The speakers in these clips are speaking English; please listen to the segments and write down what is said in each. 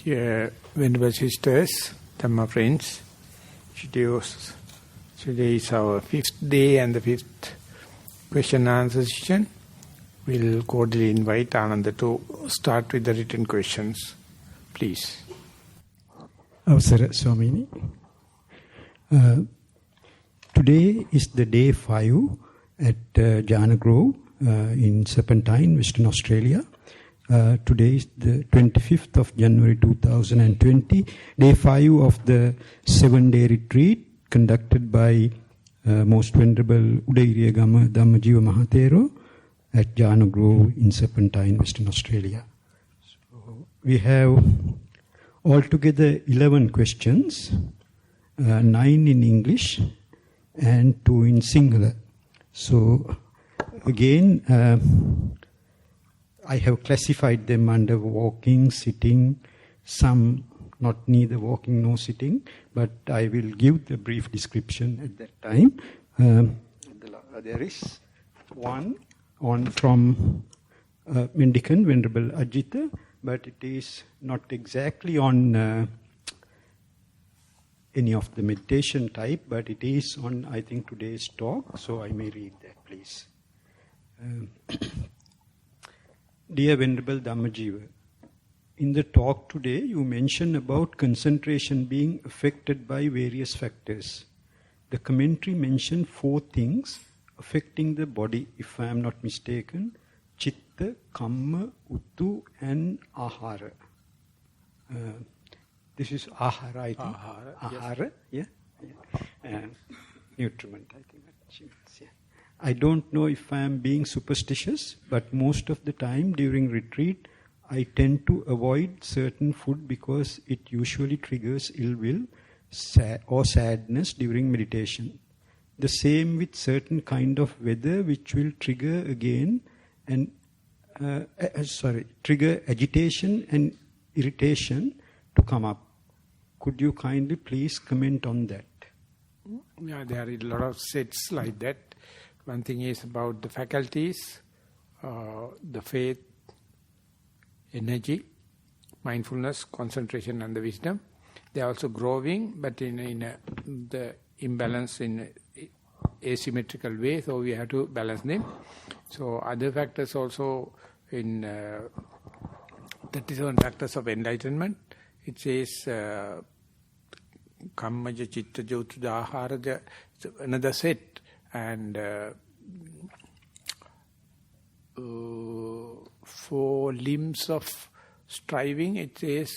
Dear Venerable Sisters, Dhamma friends, today is our 5th day and the 5th question and answer session. We'll cordially invite Ananda to start with the written questions. Please. Avasara Swamini. Today is the day 5 at Jhana Grove in Serpentine, Western Australia. Today is the 25th of January 2020, day 5 of the 7-day retreat conducted by Most Venerable Udayiriyagama Dhammajiva Maha Thero at Jhana Grove in Serpentine, Western Australia. So we have altogether 11 questions, 9 in English and 2 in Sinhala. So again, I have classified them under walking, sitting, some not neither walking nor sitting, but I will give the brief description at that time. There is one on from Mendicant, Venerable Ajita, but it is not exactly on any of the meditation type, but it is on, I think, today's talk, so I may read that, please. Dear Venerable Dhammajiva, in the talk today you mentioned about concentration being affected by various factors. The commentary mentioned 4 things affecting the body, if I am not mistaken: Chitta, Kamma, Uttu and Ahara. This is Ahara, I think. Ahara, yes. Yeah. Nutriment, I think. Yeah. I don't know if I am being superstitious, but most of the time during retreat, I tend to avoid certain food because it usually triggers ill will or sadness during meditation. The same with certain kind of weather which will trigger again and trigger agitation and irritation to come up. Could you kindly please comment on that? Yeah, there are a lot of sets like that. One thing is about the faculties, the faith, energy, mindfulness, concentration and the wisdom. They are also growing, but in the imbalance in asymmetrical way, so we have to balance them. So other factors also in 37 factors of enlightenment, it says Kammaja, Chittaja, Uttaja, Aharaja, another set. And 4 limbs of striving, it says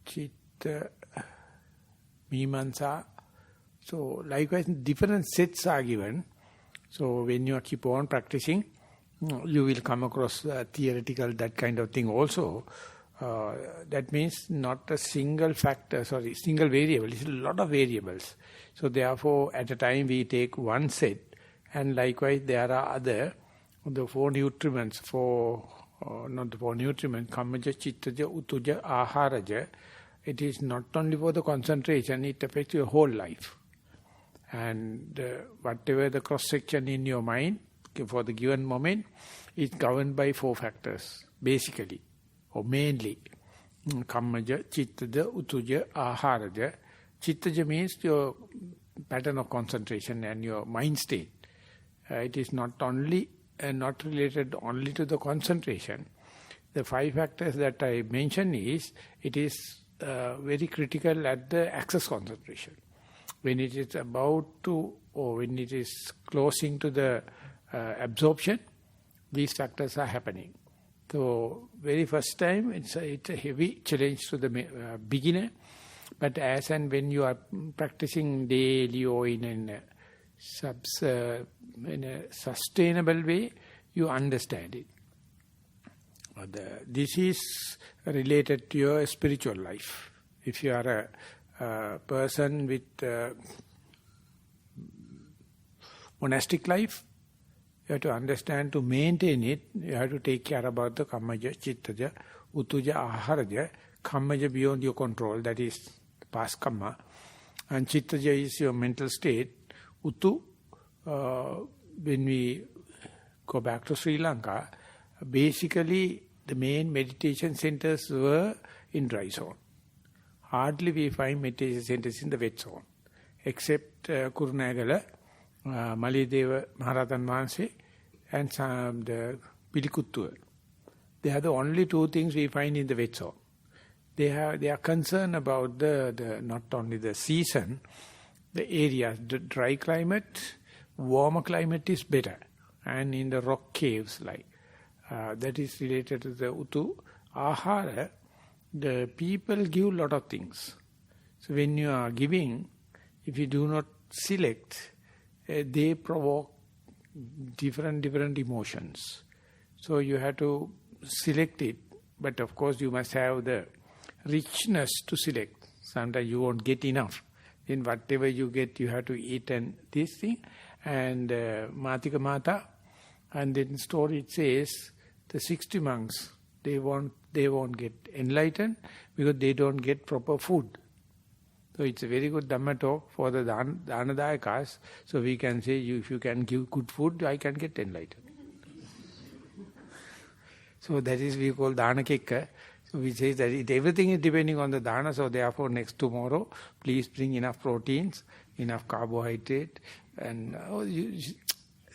Chitta, Mimansa. So likewise different sets are given. So when you keep on practicing, you will come across theoretical, that kind of thing also. That means not a single factor, single variable, it's a lot of variables. So therefore, at a time we take one set, and likewise there are the 4 nutriments, not the 4 nutriments, Kammaja, Chittaja, Uttuja, Aharaja. It is not only for the concentration, it affects your whole life. And whatever the cross-section in your mind, for the given moment, is governed by 4 factors, basically, or mainly. Kammaja, Chittaja, Uttuja, Aharaja. Chittaja means your pattern of concentration and your mind state. It is not only not related only to the concentration. The 5 factors that I mentioned it is very critical at the access concentration. When it is about to, or when it is closing to the absorption, these factors are happening. So very first time, it's a heavy challenge to the beginner. But as and when you are practicing daily or in a sustainable way, you understand it. This is related to your spiritual life. If you are a person with monastic life, you have to understand, to maintain it, you have to take care about the Kammaja, Chittaja, Uttuja, Aharaja. Kammaja beyond your control, that is past karma. And Chittaja is your mental state. Uttu, when we go back to Sri Lanka, basically the main meditation centers were in dry zone. Hardly we find meditation centers in the wet zone, except Kurunagala, Malideva Maharatan Vanse, and the Pilikuttur. They are the only two things we find in the wet zone. They are concerned about the not only the season, the area, the dry climate, warmer climate is better. And in the rock caves, like that is related to the Utu Ahara, the people give a lot of things. So when you are giving, if you do not select, they provoke different emotions. So you have to select it, but of course you must have the richness to select. Sometimes you won't get enough. Then whatever you get, you have to eat and this thing. And Matika Mata, and then story it says, the 60 monks, they won't get enlightened because they don't get proper food. So it's a very good Dhamma talk for the Dhanadayakas. So we can say, if you can give good food, I can get enlightened. So that is we call Dana Kekka. So we say that everything is depending on the Dana. So therefore next tomorrow, please bring enough proteins, enough carbohydrate. And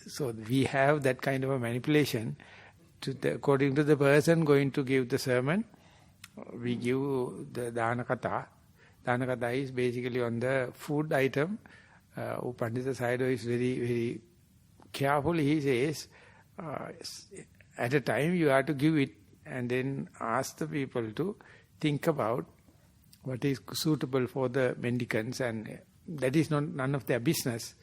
so we have that kind of a manipulation. According to the person going to give the sermon, we give the Dana Katha. Dana Katha is basically on the food item. Pandita Sayadaw is very, very careful. He says, at a time you have to give it and then ask the people to think about what is suitable for the mendicants, and that is none of their business.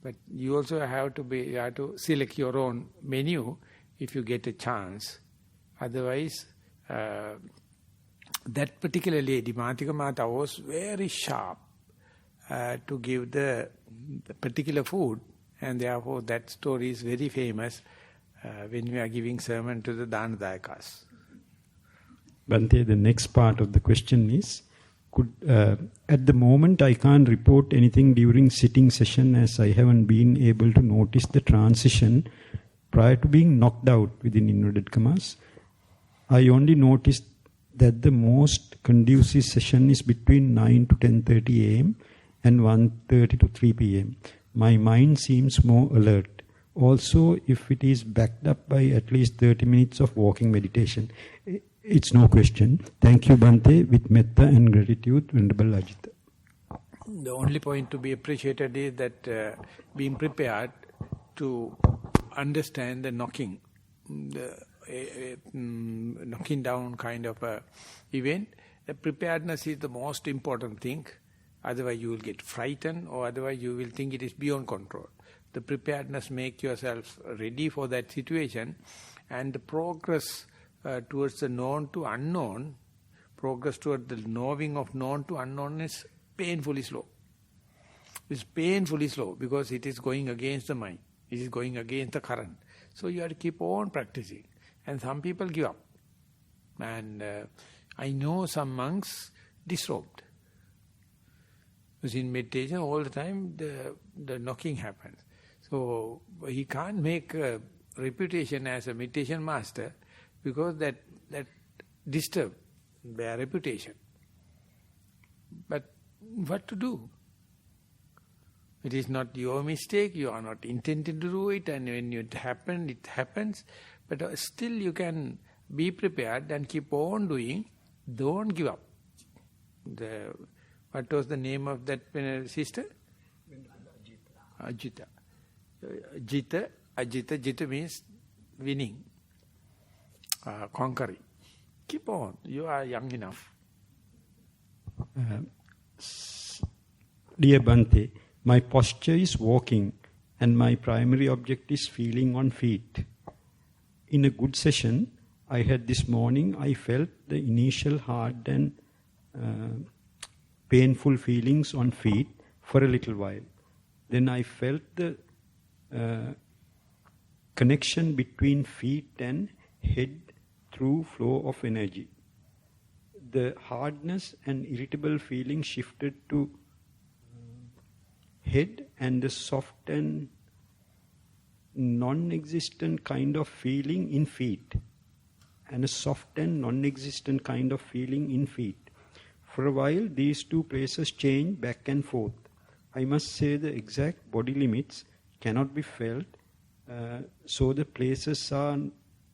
But you also have to select your own menu if you get a chance. Otherwise, that particular lady, Matika Mata, was very sharp to give the particular food, and therefore that story is very famous when we are giving sermon to the Dhanadayakas. Bhante, the next part of the question is, at the moment I can't report anything during sitting session as I haven't been able to notice the transition prior to being knocked out within inverted commas. I only noticed that the most conducive session is between 9 to 10:30 am and 1:30 to 3 pm. My mind seems more alert. Also, if it is backed up by at least 30 minutes of walking meditation. It's no question. Thank you, Bhante, with metta and gratitude, Venerable Ajita. The only point to be appreciated is that being prepared to understand the knocking, knocking down kind of a event. The preparedness is the most important thing. Otherwise you will get frightened, or otherwise you will think it is beyond control. The preparedness make yourself ready for that situation, and the progress towards the known to unknown, progress toward the knowing of known to unknown is painfully slow. It's painfully slow because it is going against the mind. It is going against the current. So you have to keep on practicing. And some people give up. And I know some monks disrobed. Because in meditation all the time the knocking happens. So he can't make a reputation as a meditation master because that disturbs their reputation. But what to do? It is not your mistake, you are not intending to do it, and when it happens. But still you can be prepared and keep on doing. Don't give up. What was the name of that sister? Ajita. Jita means winning, conquering. Keep on. You are young enough. Dear Bhante, my posture is walking and my primary object is feeling on feet. In a good session I had this morning, I felt the initial hard and painful feelings on feet for a little while. Then I felt the connection between feet and head through flow of energy. The hardness and irritable feeling shifted to head, and the soft and non-existent kind of feeling in feet. and a soft and non-existent kind of feeling in feet. For a while, these two places change back and forth. I must say the exact body limits cannot be felt, so the places are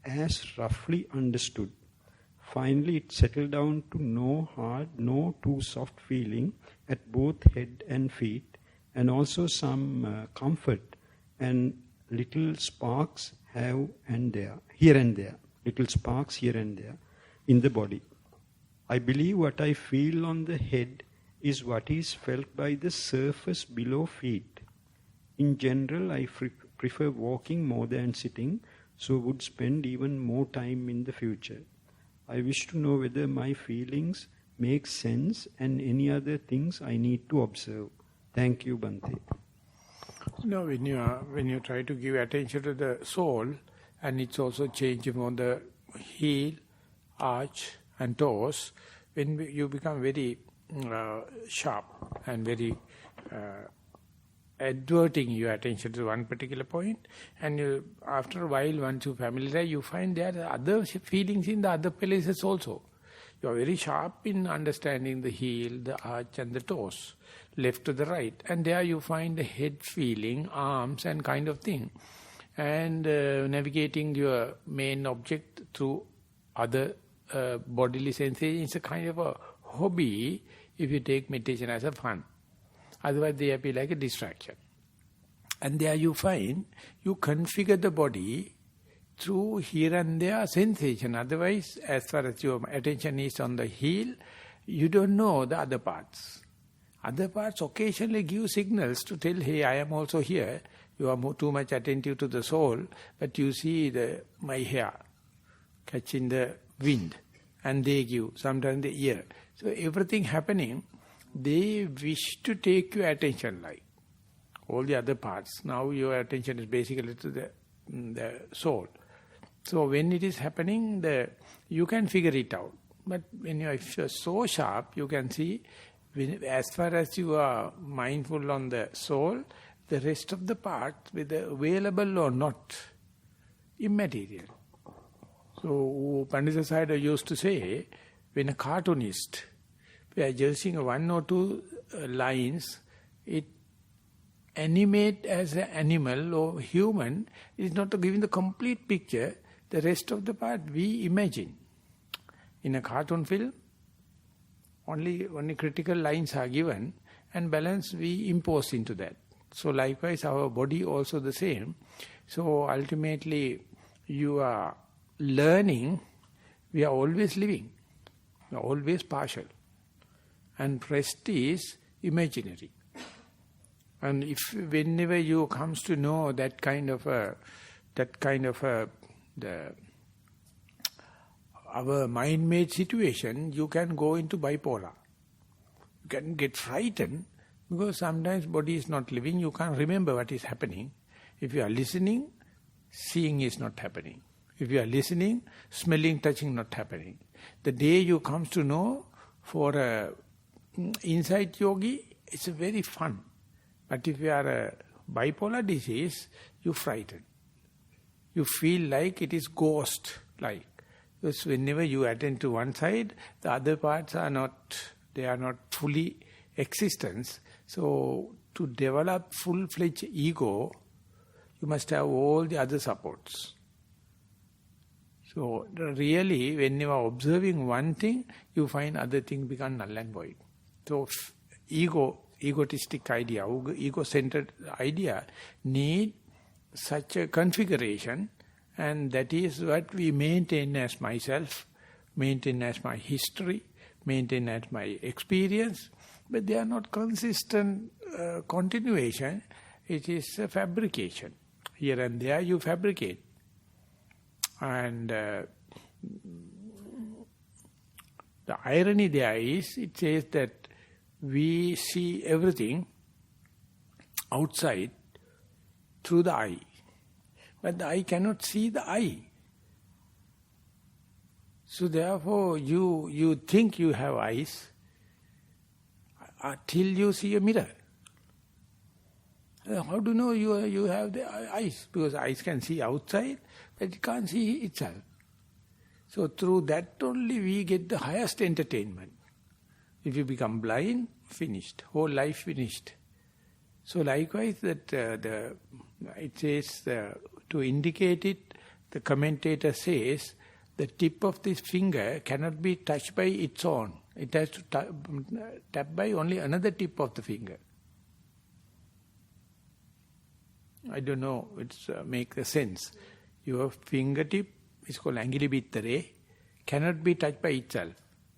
as roughly understood. Finally, it settled down to no hard, no too soft feeling at both head and feet, and also some comfort and little sparks here and there, little sparks here and there in the body. I believe what I feel on the head is what is felt by the surface below feet. In general, I prefer walking more than sitting, so would spend even more time in the future. I wish to know whether my feelings make sense and any other things I need to observe. Thank you, Bhante. No, when you try to give attention to the soul, and it's also changing on the heel, arch and toes, when you become very sharp and very adverting your attention to one particular point, and after a while, once you familiarize, you find there are other feelings in the other places also. You are very sharp in understanding the heel, the arch and the toes, left to the right. And there you find the head feeling, arms and kind of thing. And navigating your main object through other bodily sensations is a kind of a hobby if you take meditation as a fun. Otherwise they appear like a distraction. And there you find, you configure the body through here and there sensation. Otherwise, as far as your attention is on the heel, you don't know the other parts. Other parts occasionally give signals to tell, hey, I am also here. You are too much attentive to the soul, but you see my hair catching the wind, and they give, sometimes the ear. So everything happening, they wish to take your attention like all the other parts. Now your attention is basically to the soul. So when it is happening, you can figure it out. But when if you are so sharp, you can see, as far as you are mindful on the soul, the rest of the parts, whether available or not, immaterial. So Pandita Sayadaw used to say, when a cartoonist, we are using one or two lines, it animate as an animal or human, it is not giving the complete picture. The rest of the part we imagine. In a cartoon film, only critical lines are given, and balance we impose into that. So likewise our body also the same. So ultimately you are learning, we are always living, we are always partial. And rest is imaginary. And if whenever you comes to know that kind of our mind-made situation, you can go into bipolar. You can get frightened because sometimes body is not living, you can't remember what is happening. If you are listening, seeing is not happening. If you are listening, smelling, touching not happening. The day you comes to know, for a insight yogi, it's very fun. But if you are a bipolar disease, you frightened. You feel like it is ghost-like. Because whenever you attend to one side, the other parts are not fully existence. So to develop full-fledged ego, you must have all the other supports. So really, when you are observing one thing, you find other things become null and void. So egotistic idea, ego-centered idea need such a configuration, and that is what we maintain as myself, maintain as my history, maintain as my experience, but they are not consistent continuation. It is a fabrication. Here and there you fabricate. And the irony there is, it says that we see everything outside through the eye. But the eye cannot see the eye. So therefore you think you have eyes till you see a mirror. How do you know you have the eyes? Because eyes can see outside, but it can't see itself. So through that only we get the highest entertainment. If you become blind, finished. Whole life finished. So likewise, that it says, to indicate it, the commentator says, the tip of this finger cannot be touched by its own. It has to tap by only another tip of the finger. I don't know, it's make the sense. Your fingertip is called angilibittere, cannot be touched by itself.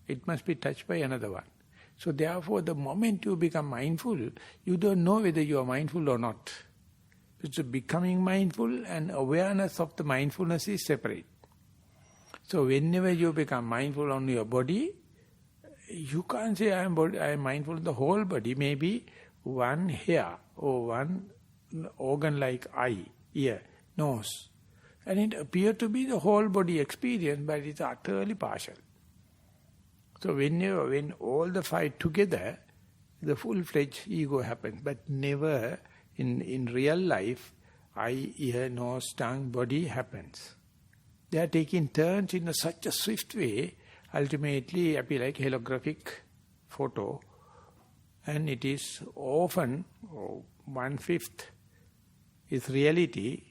It must be touched by another one. So therefore, the moment you become mindful, you don't know whether you are mindful or not. It's becoming mindful, and awareness of the mindfulness is separate. So whenever you become mindful on your body, you can't say I am mindful of the whole body. Maybe one hair or one organ like eye, ear, nose. And it appears to be the whole body experience, but it's utterly partial. So when all the five together, the full-fledged ego happens. But never in real life, eye, ear, nose, tongue, body happens. They are taking turns in such a swift way, ultimately appear like holographic photo. And it is often 1/5 is reality,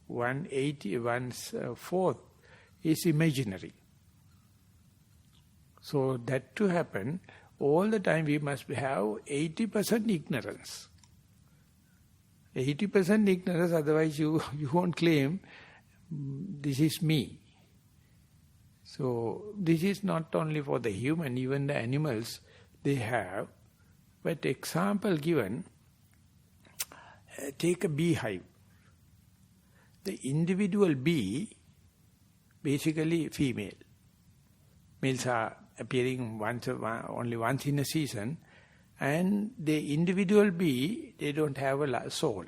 1/4 is imaginary. So that to happen, all the time we must have 80% ignorance. 80% ignorance, otherwise you won't claim, this is me. So this is not only for the human, even the animals they have. But example given, take a beehive. The individual bee, basically female. Males are appearing only once in a season, and the individual bee, they don't have a soul.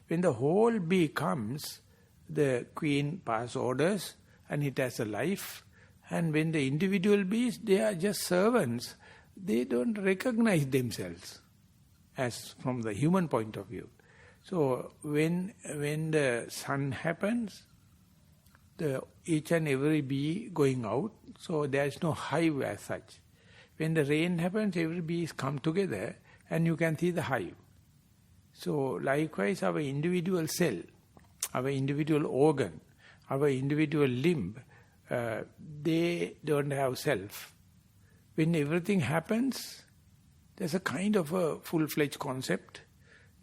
When the whole bee comes, the queen passes orders, and it has a life. And when the individual bees, they are just servants, they don't recognize themselves as from the human point of view. So when the sun happens, each and every bee going out, so there is no hive as such. When the rain happens, every bees come together and you can see the hive. So likewise our individual cell, our individual organ, our individual limb, they don't have self. When everything happens, there's a kind of a full-fledged concept,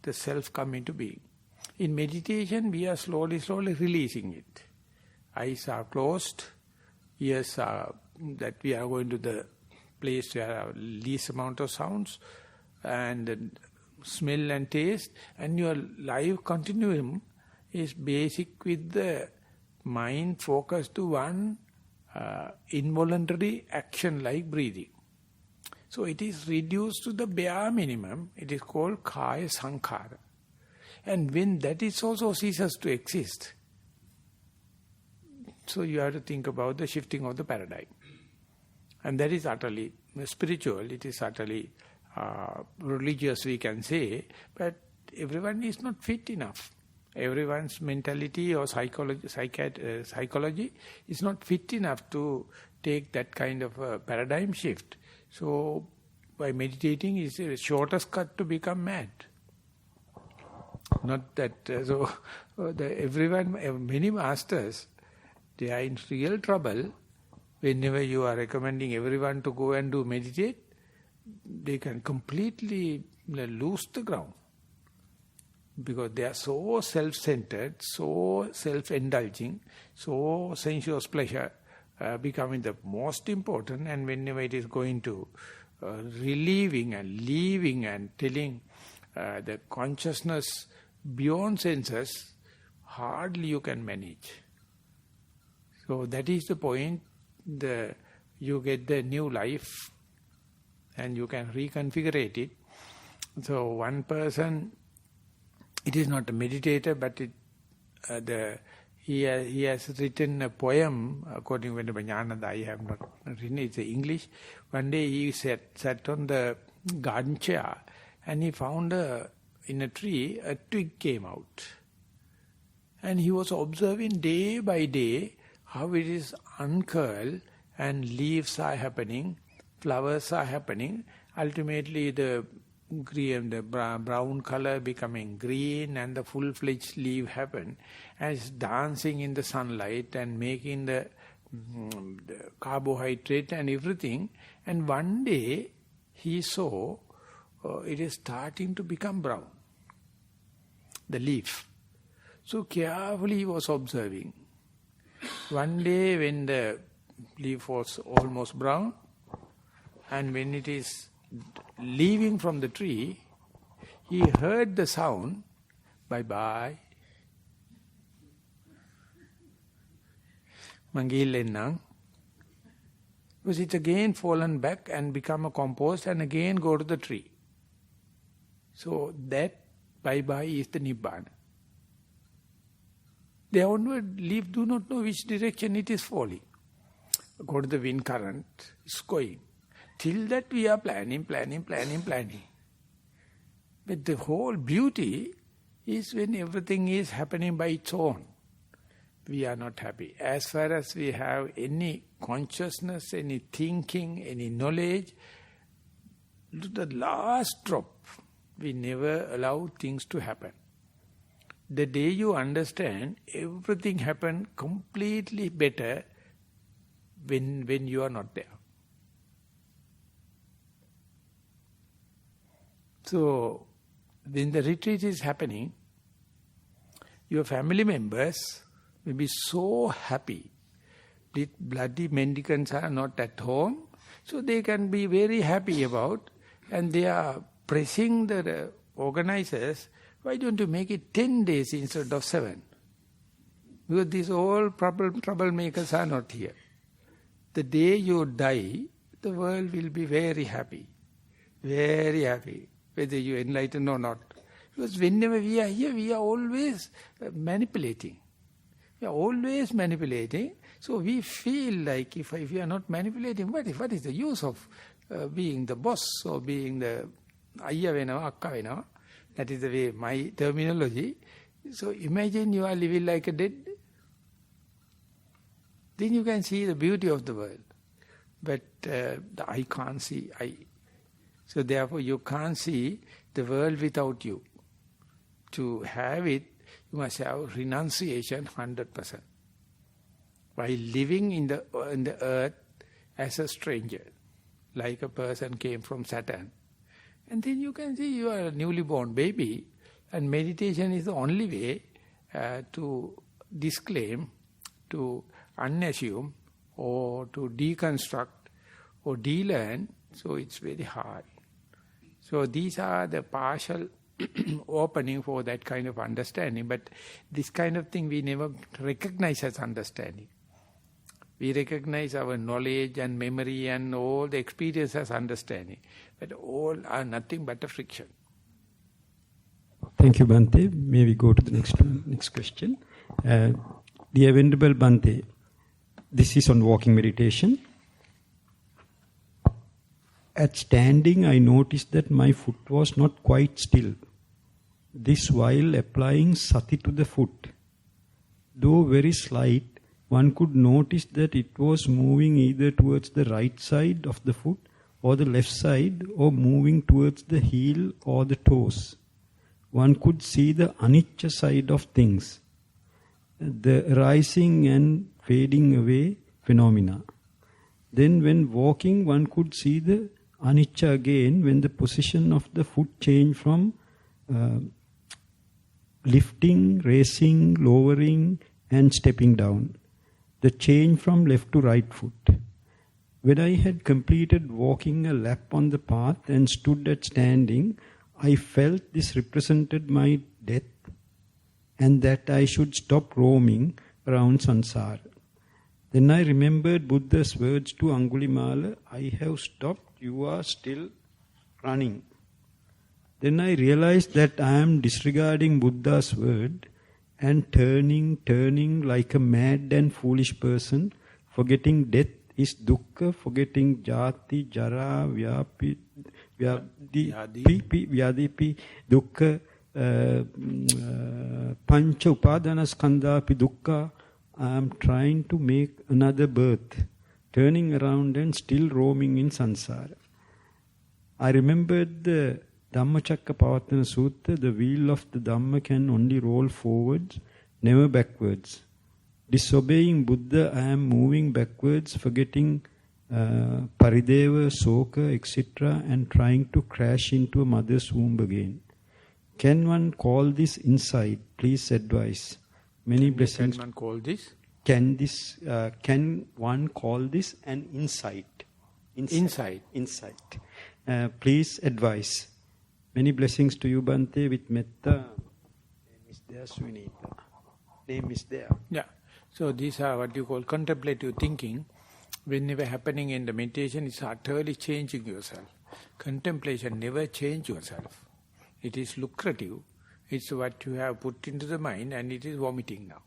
the self come into being. In meditation, we are slowly releasing it. Eyes are closed, ears are, that we are going to the place where our least amount of sounds, and smell and taste, and your life continuum is basic with the mind focused to one involuntary action like breathing. So it is reduced to the bare minimum, it is called kaya sankhara. And when that is also ceases to exist, so you have to think about the shifting of the paradigm. And that is utterly spiritual, it is utterly religious we can say, but everyone is not fit enough. Everyone's mentality or psychology is not fit enough to take that kind of a paradigm shift. So by meditating is the shortest cut to become mad. Not that, many masters, they are in real trouble. Whenever you are recommending everyone to go and do meditate, they can completely lose the ground. Because they are so self-centered, so self-indulging, so sensuous pleasure becoming the most important, and whenever it is going to relieving and leaving and telling the consciousness beyond senses, hardly you can manage. So that is the point, you get the new life and you can reconfigure it. So one person, it is not a meditator, but he has written a poem, according to Vanaya, I have not written it, it's English. One day he sat on the garden chair and he found in a tree, a twig came out. And he was observing day by day how it is uncurled and leaves are happening, flowers are happening. Ultimately the green, the brown color becoming green and the full-fledged leaf happen. And it's dancing in the sunlight and making the carbohydrate and everything. And one day he saw it is starting to become brown, the leaf. So carefully he was observing. One day when the leaf was almost brown, and when it is leaving from the tree, he heard the sound, bye-bye. Mangil because it again fallen back and become a compost and again go to the tree. So that bye-bye is the Nibbana. The onward leaf do not know which direction it is falling. Go to the wind current, it's going. Till that we are planning. But the whole beauty is when everything is happening by its own. We are not happy. As far as we have any consciousness, any thinking, any knowledge, to the last drop, we never allow things to happen. The day you understand, everything happens completely better when you are not there. So, when the retreat is happening, your family members will be so happy. The bloody mendicants are not at home, so they can be very happy about, and they are pressing the organizers, why don't you make it 10 days instead of 7? Because these all troublemakers are not here. The day you die, the world will be very happy, whether you enlighten or not. Because whenever we are here, we are always manipulating. We are always manipulating. So we feel like if we are not manipulating, what is the use of being the boss or being the ayya venawa, akka venawa? That is the way, my terminology. So imagine you are living like a dead. Then you can see the beauty of the world. But the eye can't see eye. So therefore you can't see the world without you. To have it, you must have renunciation 100%. While living in the earth as a stranger, like a person came from Saturn. And then you can see you are a newly born baby, and meditation is the only way to disclaim, to unassume, or to deconstruct, or de-learn. So it's very hard. So these are the partial opening for that kind of understanding. But this kind of thing we never recognize as understanding. We recognize our knowledge and memory and all the experience as understanding. But all are nothing but a friction. Thank you, Bhante. May we go to the next question. Dear Venerable Bhante, this is on walking meditation. At standing, I noticed that my foot was not quite still. This while applying sati to the foot. Though very slight, one could notice that it was moving either towards the right side of the foot or the left side, or moving towards the heel or the toes. One could see the anicca side of things, the arising and fading away phenomena. Then when walking, one could see the anicca again when the position of the foot changed from lifting, raising, lowering and stepping down. The change from left to right foot. When I had completed walking a lap on the path and stood at standing, I felt this represented my death and that I should stop roaming around samsara. Then I remembered Buddha's words to Angulimala, I have stopped, you are still running. Then I realized that I am disregarding Buddha's word and turning like a mad and foolish person, forgetting death is dukkha, forgetting jati, jara, vyadipi, dukkha, pancha upadana skandhapi dukkha, I am trying to make another birth, turning around and still roaming in samsara. I remembered the Dhammacakkappavattana Sutta, the wheel of the Dhamma can only roll forwards, never backwards. Disobeying Buddha, I am moving backwards, forgetting parideva, soka, etc. and trying to crash into a mother's womb again. Can one call this insight? Please advise. Many blessings. Can one call this? Can one call this an insight? Insight. Please advise. Many blessings to you, Bhante, with metta. Name is there, Sunita. Name is there. Yeah. So these are what you call contemplative thinking. Whenever happening in the meditation, it's utterly changing yourself. Contemplation never change yourself. It is lucrative. It's what you have put into the mind and it is vomiting now.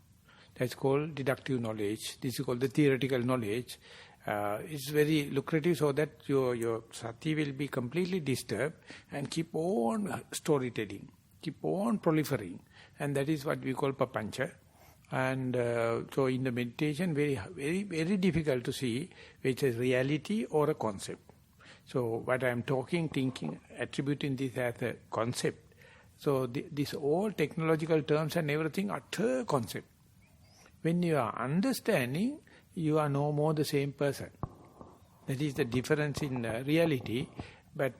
That's called deductive knowledge. This is called the theoretical knowledge. It's very lucrative so that your sati will be completely disturbed and keep on storytelling, keep on proliferating. And that is what we call papancha. And so in the meditation, very difficult to see which is reality or a concept. So what I am talking, thinking, attributing this as a concept. So these all technological terms and everything utter concept. When you are understanding, you are no more the same person. That is the difference in reality. But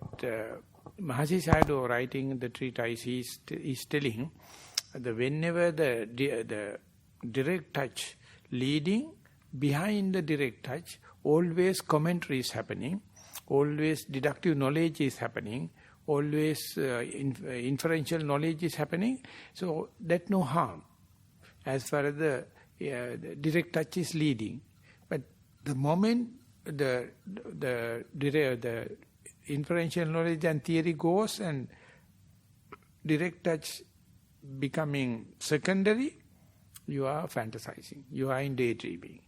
Mahasi Sayadaw writing the treatise is telling that whenever the direct touch leading, behind the direct touch, always commentary is happening, always deductive knowledge is happening, always inferential knowledge is happening. So that no harm as far as the direct touch is leading. But the moment the inferential knowledge and theory goes and direct touch becoming secondary, you are fantasizing, you are in daydreaming,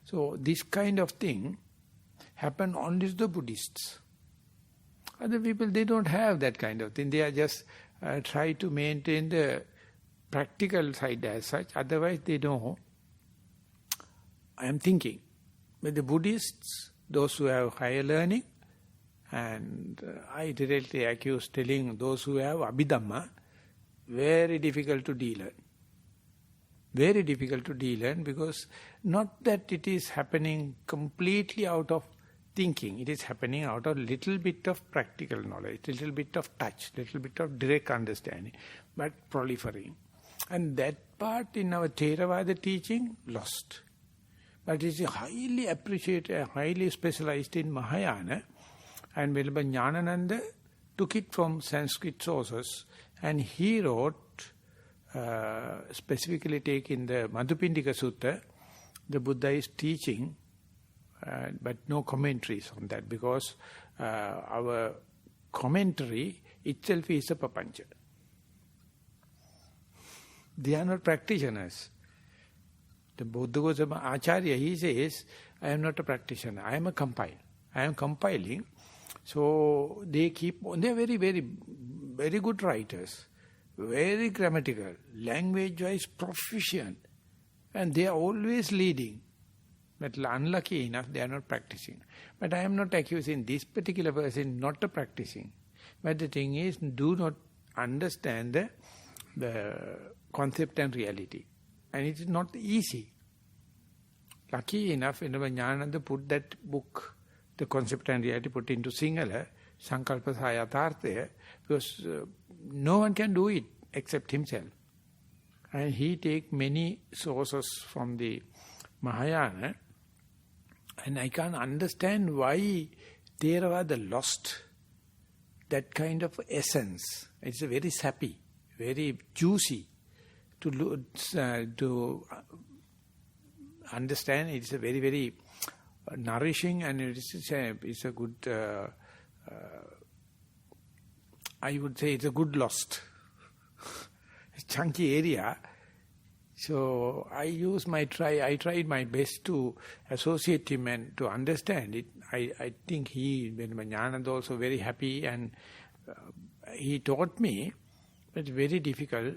so this kind of thing happen only to the Buddhists. Other people, they don't have that kind of thing. They are just try to maintain the practical side as such. Otherwise, they know, I am thinking. But the Buddhists, those who have higher learning, and I directly accuse telling those who have Abhidhamma, very difficult to deal with. Very difficult to deal with, because not that it is happening completely out of thinking. It is happening out of little bit of practical knowledge, little bit of touch, little bit of direct understanding, but proliferating. And that part in our Theravada teaching, lost. But it is highly appreciated, highly specialized in Mahayana. And Vilabha Jnanananda took it from Sanskrit sources, and he wrote, specifically taking the Madhupindika Sutta, the Buddha is teaching, but no commentaries on that, because our commentary itself is a papancha. They are not practitioners. The Buddha Goswami Acharya, he says, I am not a practitioner, I am a compiler. I am compiling. So they are very, very, very good writers, very grammatical, language-wise proficient, and they are always leading. But unlucky enough, they are not practicing. But I am not accusing this particular person not to practicing. But the thing is, do not understand the concept and reality. And it is not easy. Lucky enough, Jnanananda put that book, the concept and reality, put into Sinhala, Sankalpa Sayatarthaya, because no one can do it except himself. And he take many sources from the Mahayana, and I can't understand why Theravada lost that kind of essence. It's a very sappy, very juicy to understand. It's a very, very nourishing, and it's a good, I would say it's a good lost. Chunky area. So I tried my best to associate him and to understand it. I think Jnanananda also very happy, and he taught me, but it's very difficult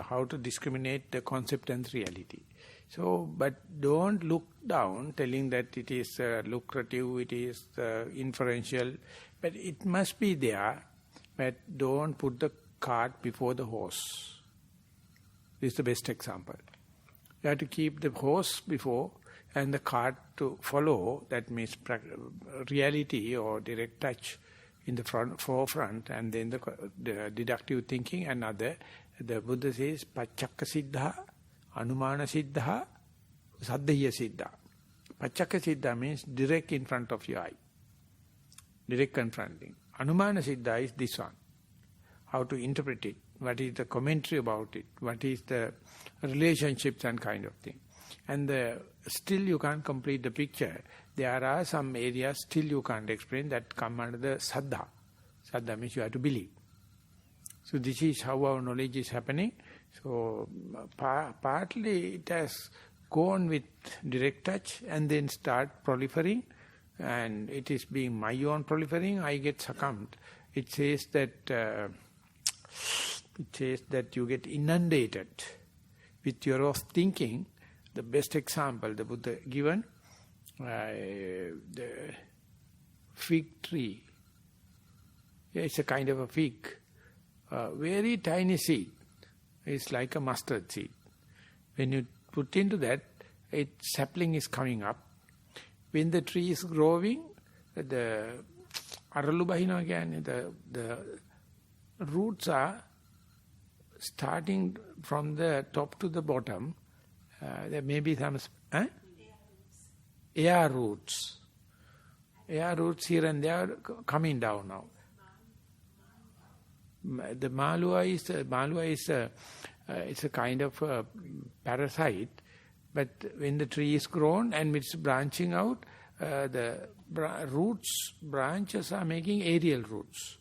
how to discriminate the concept and reality. So, but don't look down telling that it is lucrative, it is inferential, but it must be there, but don't put the cart before the horse. This is the best example. You have to keep the horse before and the cart to follow, that means reality or direct touch in the forefront, and then the deductive thinking and other. The Buddha says, Pachakka Siddha, Anumana Siddha, Saddhaya Siddha. Pachakka Siddha means direct in front of your eye. Direct confronting. Anumana Siddha is this one. How to interpret it. What is the commentary about it. What is the relationships and kind of thing. And still you can't complete the picture. There are some areas still you can't explain that come under the Saddha. Saddha means you have to believe. So this is how our knowledge is happening. So partly it has gone with direct touch and then start proliferating, and it is being my own proliferating, I get succumbed. It says that you get inundated with your own thinking. The best example the Buddha given, the fig tree. It's a kind of a fig. Very tiny seed. It's like a mustard seed. When you put into that, sapling is coming up. When the tree is growing, the aralubahina again, the roots are starting from the top to the bottom. There may be some air roots. Air roots here and there coming down now. The malua is it's a kind of a parasite, but when the tree is grown and it's branching out, the branches are making aerial roots.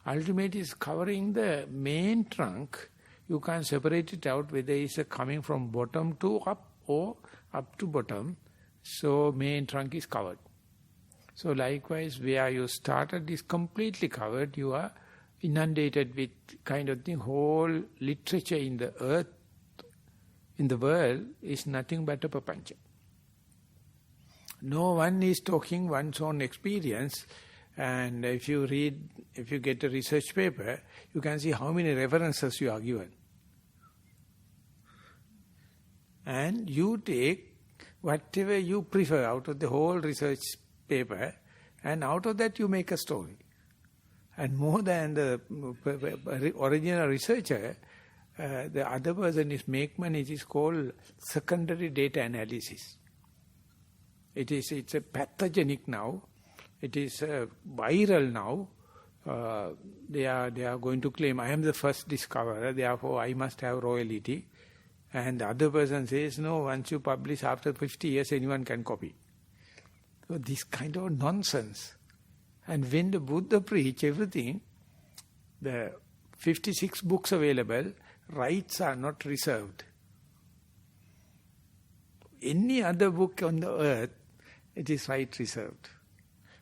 Ultimately, it's covering the main trunk. You can't separate it out whether it's coming from bottom to up or up to bottom. So main trunk is covered. So likewise, where you started is completely covered. You are inundated with kind of thing. Whole literature in the earth, in the world, is nothing but a papancha. No one is talking one's own experience. And if you get a research paper, you can see how many references you are given. And you take whatever you prefer out of the whole research paper, and out of that you make a story. And more than the original researcher, the other person is make money. It is called secondary data analysis. It's a pathogenic now. It is viral now. They are going to claim, I am the first discoverer, therefore I must have royalty. And the other person says, no, once you publish after 50 years, anyone can copy. So this kind of nonsense. And when the Buddha preached everything, the 56 books available, rights are not reserved. Any other book on the earth, it is right reserved.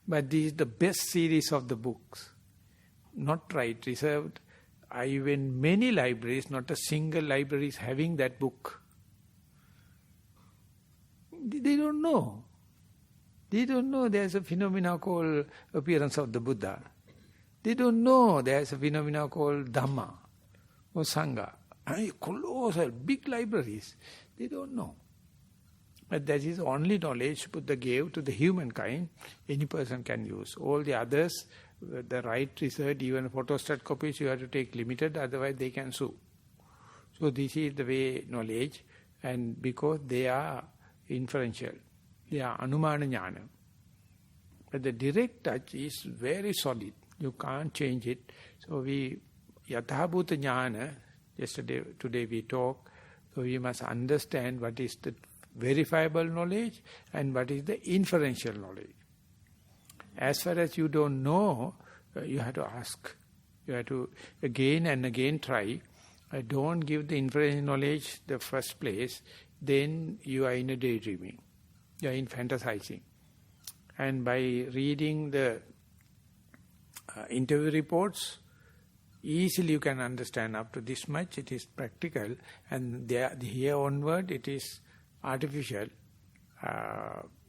But this is the best series of the books. Not right reserved. I went many libraries, not a single library is having that book. They don't know. They don't know there's a phenomena called appearance of the Buddha. They don't know there's a phenomena called Dhamma or Sangha. Colossal, big libraries. They don't know. But that is only knowledge Buddha gave to the humankind, any person can use. All the others, the right research, even photostat copies, you have to take limited, otherwise they can sue. So this is the way knowledge, and because they are inferential, they are anumana jnana. But the direct touch is very solid. You can't change it. So we, yathabhuta jnana, today we talk, so we must understand what is the verifiable knowledge and what is the inferential knowledge. As far as you don't know, you have to ask. You have to again and again try. Don't give the inferential knowledge the first place, then you are in a daydreaming. You are in fantasizing. And by reading the interview reports, easily you can understand up to this much, it is practical, and here onward it is artificial.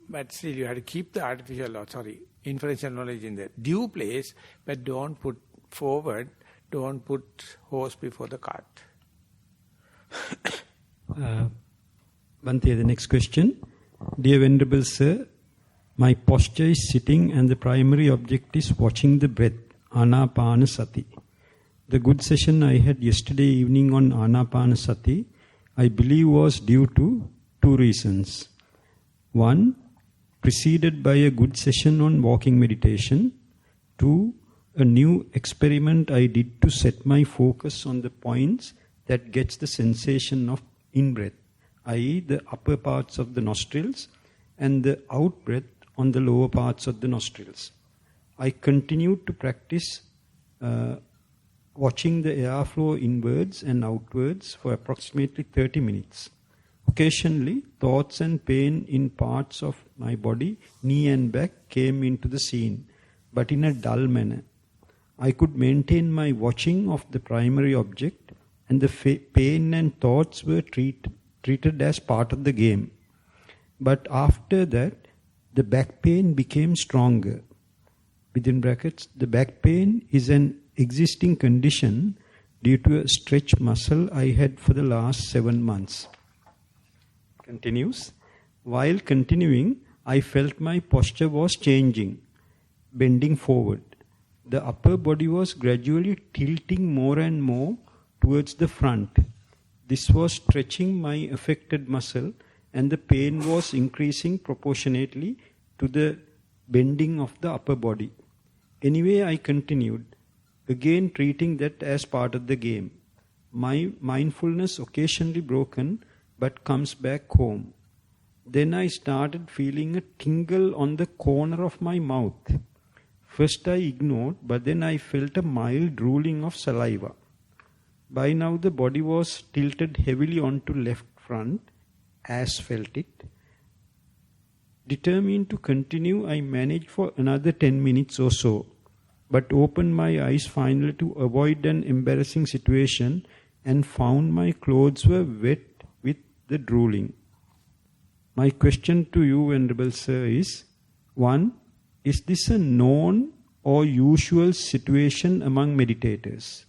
But still you have to keep the inferential knowledge in the due place, but don't put forward, don't put horse before the cart. Bhante, the next question. Dear Venerable Sir, my posture is sitting and the primary object is watching the breath, Anapanasati. The good session I had yesterday evening on Anapanasati, I believe was due to two reasons. One, preceded by a good session on walking meditation. Two, a new experiment I did to set my focus on the points that gets the sensation of in-breath, i.e. the upper parts of the nostrils and the out-breath on the lower parts of the nostrils. I continued to practice watching the airflow inwards and outwards for approximately 30 minutes. Occasionally, thoughts and pain in parts of my body, knee and back, came into the scene, but in a dull manner. I could maintain my watching of the primary object, and the pain and thoughts were treated as part of the game. But after that, the back pain became stronger. Within brackets, the back pain is an existing condition due to a stretch muscle I had for the last 7 months. Continues. While continuing, I felt my posture was changing, bending forward. The upper body was gradually tilting more and more towards the front. This was stretching my affected muscle, and the pain was increasing proportionately to the bending of the upper body. Anyway, I continued, again treating that as part of the game. My mindfulness occasionally broken, but comes back home. Then I started feeling a tingle on the corner of my mouth. First I ignored, but then I felt a mild drooling of saliva. By now the body was tilted heavily onto left front, as felt it. Determined to continue, I managed for another 10 minutes or so, but opened my eyes finally to avoid an embarrassing situation and found my clothes were wet with the drooling. My question to you, Venerable Sir, is 1. Is this a known or usual situation among meditators?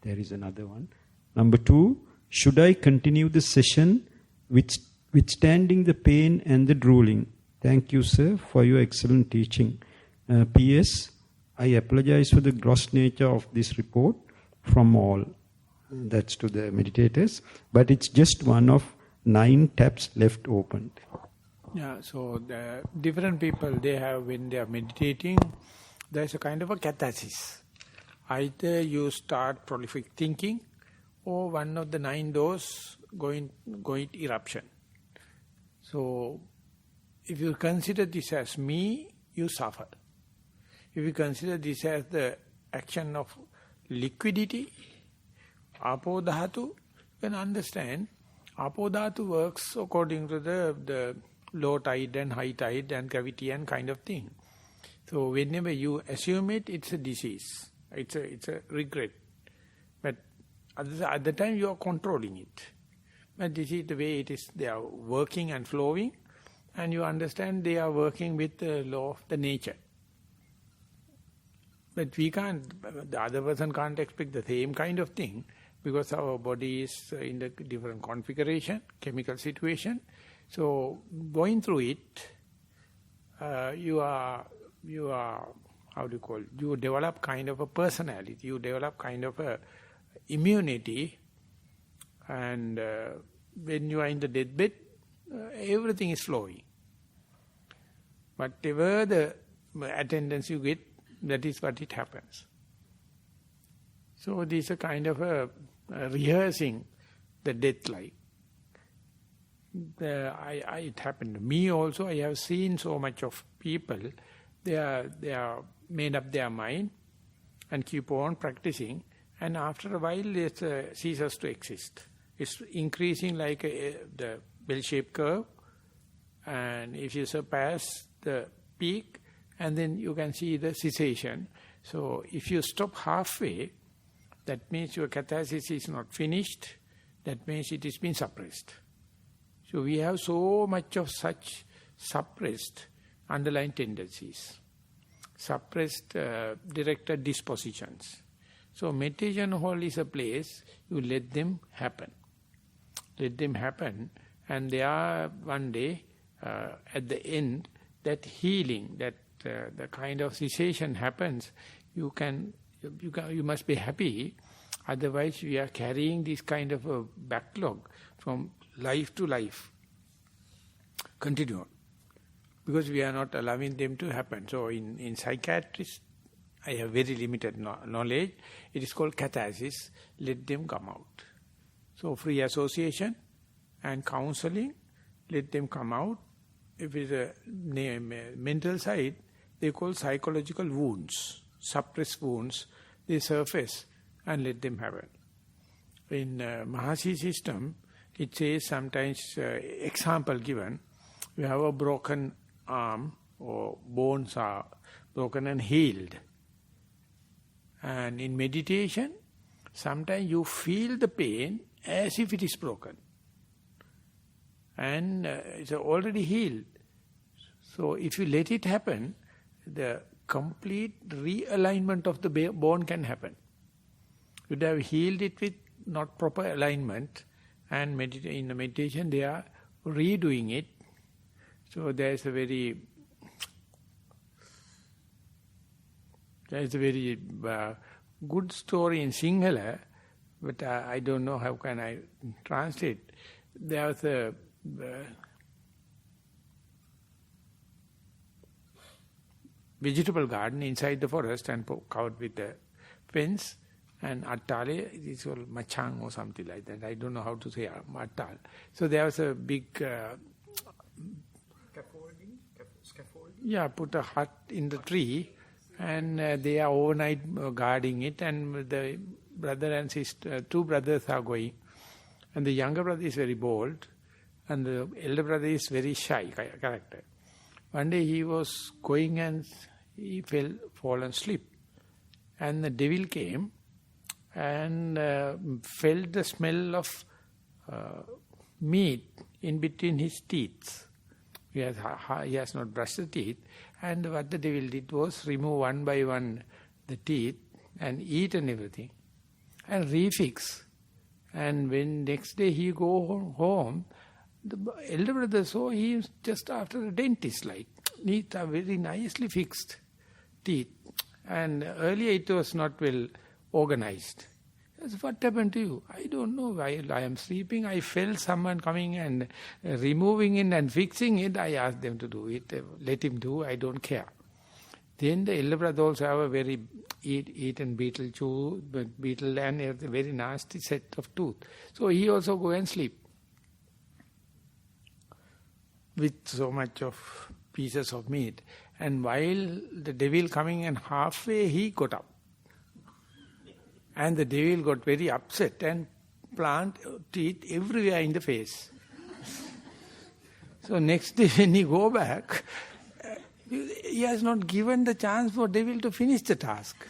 There is another one. Number 2, should I continue the session withstanding the pain and the drooling? Thank you, sir, for your excellent teaching. P.S. I apologize for the gross nature of this report from all. That's to the meditators. But it's just one of 9 taps left opened. Yeah, so the different people, they have, when they are meditating, there's a kind of a catharsis. Either you start prolific thinking, or one of the 9 doors going eruption. So, if you consider this as me, you suffer. If you consider this as the action of liquidity, Apo Dhatu, you can understand, Apo Dhatu works according to the low tide and high tide and gravity and kind of thing. So whenever you assume it, it's a disease. It's a regret. But at the time you are controlling it. But this is the way it is. They are working and flowing, and you understand they are working with the law of the nature. But we can't, the other person can't expect the same kind of thing, because our body is in a different configuration, chemical situation. So going through it, you develop kind of a personality, you develop kind of a immunity, and when you are in the deathbed, everything is flowing. Whatever the attendance you get, that is what it happens. So this is a kind of a rehearsing the death life. It happened to me also. I have seen so much of people. They are made up their mind and keep on practicing, and after a while it ceases to exist. It's increasing like the bell-shaped curve, and if you surpass the peak, and then you can see the cessation. So if you stop halfway, that means your catharsis is not finished, that means it is been suppressed. So we have so much of such suppressed underlying tendencies, suppressed directed dispositions. So meditation hall is a place, you let them happen. Let them happen, and they are one day, at the end, that healing, that the kind of cessation happens, you must be happy. Otherwise, we are carrying this kind of a backlog from life to life. Continue. Because we are not allowing them to happen. So in psychiatrists, I have very limited knowledge. It is called catharsis. Let them come out. So free association and counseling, let them come out. If it is a mental side, they call psychological wounds, suppressed wounds. They surface and let them happen. In Maha system, it says sometimes, example given, we have a broken arm or bones are broken and healed. And in meditation, sometimes you feel the pain as if it is broken. And it's already healed. So if you let it happen, the complete realignment of the bone can happen. You would have healed it with not proper alignment, and in the meditation they are redoing it. So there is a very good story in Sinhala, but I don't know how can I translate. There was a vegetable garden inside the forest and covered with a fence, and Attale, it is called Machang or something like that. I don't know how to say Attal. So there was a big scaffolding? Yeah, put a hut in the tree, and they are overnight guarding it, and the brother and sister, two brothers are going, and the younger brother is very bold, and the elder brother is very shy character. One day he was going and he fall asleep, and the devil came and felt the smell of meat in between his teeth. He has not brushed the teeth, and what the devil did was remove one by one the teeth and eat and everything, and refix. And when next day he go home, the elder brother saw he is just after a dentist, like neat, very nicely fixed teeth, and earlier it was not well organized. I said, what happened to you? I don't know. While I am sleeping, I felt someone coming and removing it and fixing it. I asked them to do it. Let him do, I don't care. Then the elder brother also have a very eaten beetle and a very nasty set of tooth. So he also go and sleep with so much of pieces of meat. And while the devil coming and halfway he got up. And the devil got very upset and plant teeth everywhere in the face. So next day when he go back, he has not given the chance for devil to finish the task.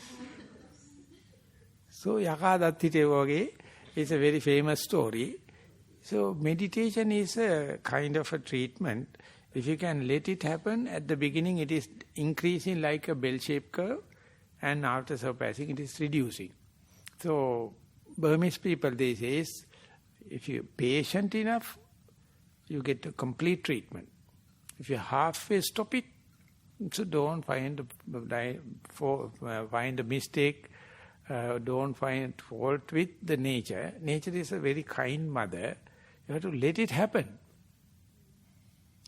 So Yakadattite Voge is a very famous story. So meditation is a kind of a treatment. If you can let it happen, at the beginning it is increasing like a bell-shaped curve, and after surpassing it is reducing. So Burmese people, they say, if you're patient enough, you get a complete treatment. If you halfway stop it, so don't find a mistake, don't find fault with the nature. Nature is a very kind mother. You have to let it happen.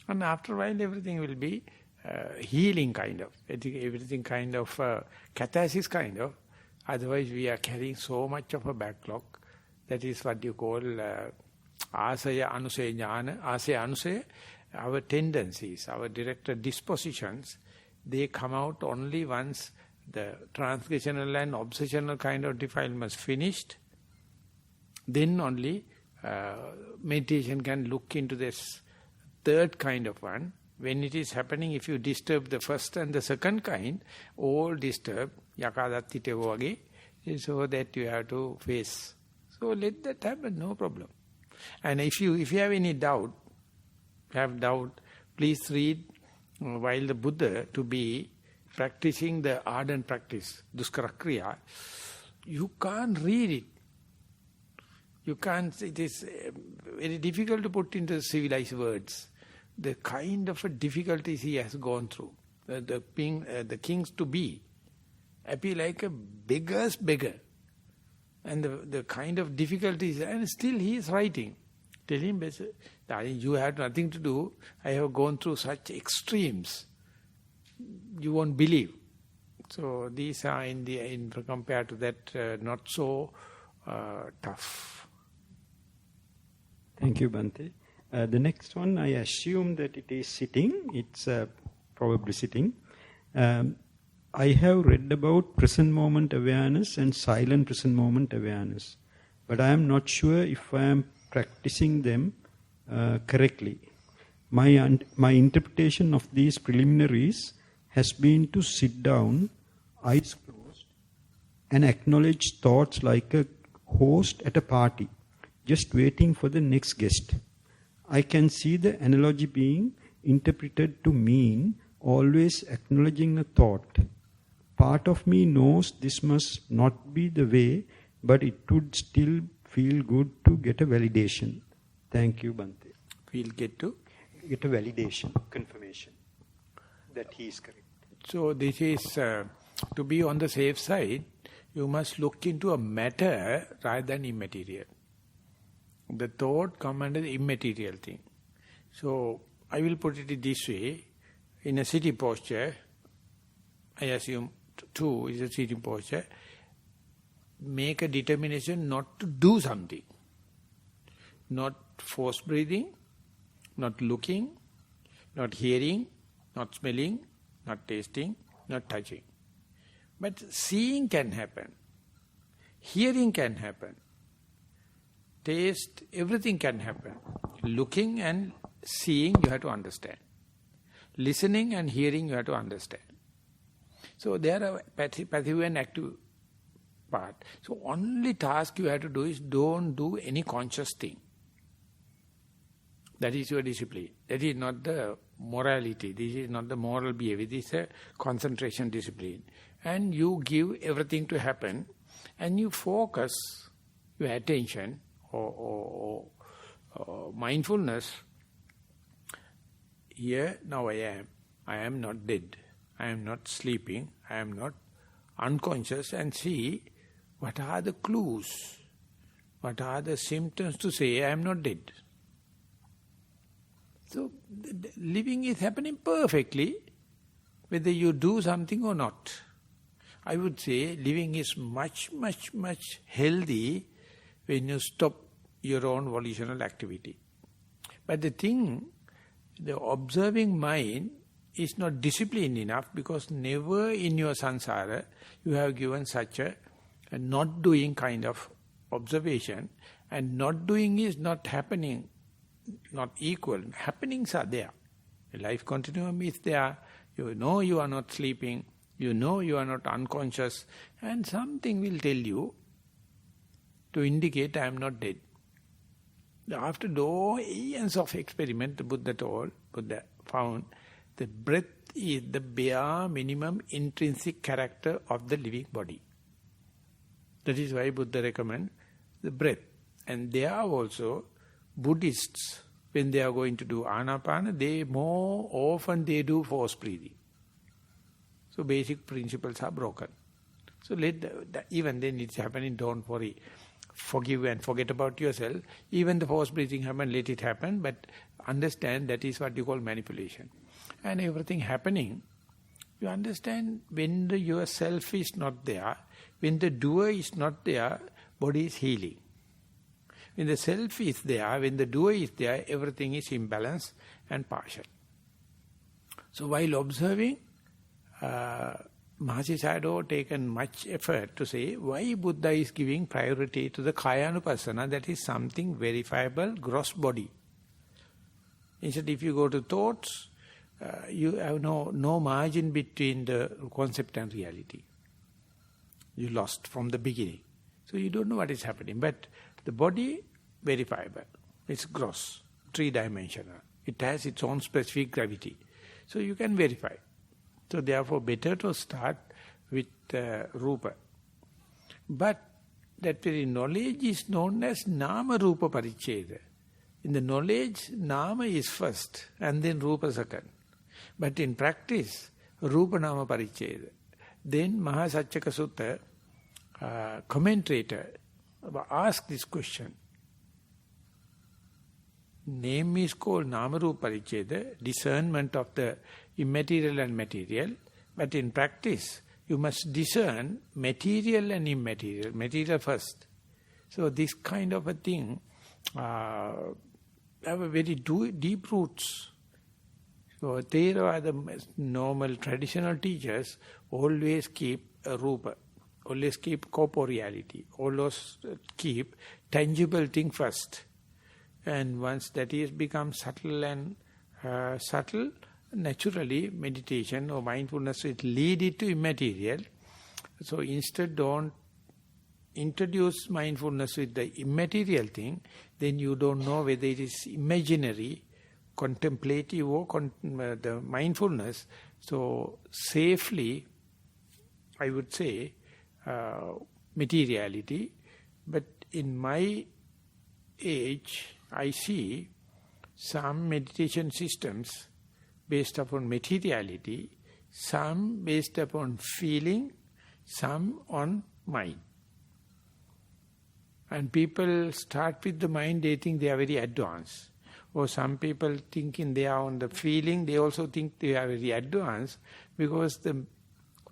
And after a while everything will be healing kind of, everything kind of catharsis kind of. Otherwise we are carrying so much of a backlog. That is what you call asaya, anusaya, jnana. Asaya, anusaya, our tendencies, our directed dispositions, they come out only once the transgressional and obsessional kind of defilements finished. Then only meditation can look into this third kind of one. When it is happening, if you disturb the first and the second kind, all disturb, yakadattite voge, so that you have to face. So let that happen, no problem. And if you have any doubt, please read while the Buddha to be practicing the ardent practice, Duskara Kriya, you can't read it. You can't, it is very difficult to put into civilized words. The kind of difficulties he has gone through. The kings to be appear like a beggar's beggar. And the kind of difficulties, and still he is writing. Tell him, you have nothing to do. I have gone through such extremes. You won't believe. So these are compared to that, not so tough. Thank you, Bhante. The next one, I assume that it is sitting. It's probably sitting. I have read about present moment awareness and silent present moment awareness, but I am not sure if I am practicing them correctly. My interpretation of these preliminaries has been to sit down, eyes closed, and acknowledge thoughts like a host at a party, just waiting for the next guest. I can see the analogy being interpreted to mean always acknowledging a thought. Part of me knows this must not be the way, but it would still feel good to get a validation. Thank you, Bhante. We'll get to? Get a validation, confirmation that he is correct. So this is, to be on the safe side, you must look into a matter rather than immaterial. The thought comes under the immaterial thing. So I will put it this way. In a sitting posture, I assume 2 is a sitting posture, make a determination not to do something. Not force breathing, not looking, not hearing, not smelling, not tasting, not touching. But seeing can happen. Hearing can happen. Taste, everything can happen. Looking and seeing, you have to understand. Listening and hearing, you have to understand. So there are passive and active part. So only task you have to do is don't do any conscious thing. That is your discipline. That is not the morality. This is not the moral behavior. This is a concentration discipline. And you give everything to happen and you focus your attention or mindfulness. Here, now I am not dead. I am not sleeping. I am not unconscious. And see what are the clues. What are the symptoms to say I am not dead. So living is happening perfectly whether you do something or not. I would say living is much, much, much healthy when you stop your own volitional activity. But the thing, the observing mind is not disciplined enough because never in your samsara you have given such a not doing kind of observation, and not doing is not happening, not equal. Happenings are there. The life continuum is there. You know you are not sleeping. You know you are not unconscious. And something will tell you to indicate I am not dead. After years of experiment, the Buddha found the breath is the bare minimum intrinsic character of the living body. That is why Buddha recommends the breath. And there are also Buddhists, when they are going to do Anapana, they more often they do force breathing. So basic principles are broken. So even then it's happening, don't worry. Forgive and forget about yourself. Even the force breathing happen, let it happen, but understand that is what you call manipulation. And everything happening, you understand when yourself is not there, when the doer is not there, body is healing. When the self is there, when the doer is there, everything is imbalanced and partial. So while observing, Mahasi Sayadaw taken much effort to say why Buddha is giving priority to the Kayanupassana, that is something verifiable, gross body. Instead, if you go to thoughts, you have no margin between the concept and reality. You lost from the beginning. So you don't know what is happening. But the body, verifiable. It's gross, three-dimensional. It has its own specific gravity. So you can verify. So therefore better to start with Rupa. But that very knowledge is known as Nama Rupa Paricheda. In the knowledge, Nama is first and then Rupa second. But in practice, Rupa Nama Paricheda. Then Maha Sutta commentator asked this question. Name is called Nama Rupa Paricheda, discernment of the immaterial and material. But in practice, you must discern material and immaterial, material first. So this kind of a thing have a very deep roots. So Thero are the normal traditional teachers, always keep a rupa, always keep corporeality, always keep tangible thing first. And once that is become subtle and subtle, naturally meditation or mindfulness will lead it to immaterial. So instead don't introduce mindfulness with the immaterial thing, then you don't know whether it is imaginary, contemplative or the mindfulness. So safely, I would say, materiality. But in my age, I see some meditation systems based upon materiality, some based upon feeling, some on mind. And people start with the mind, they think they are very advanced. Or some people thinking they are on the feeling, they also think they are very advanced because the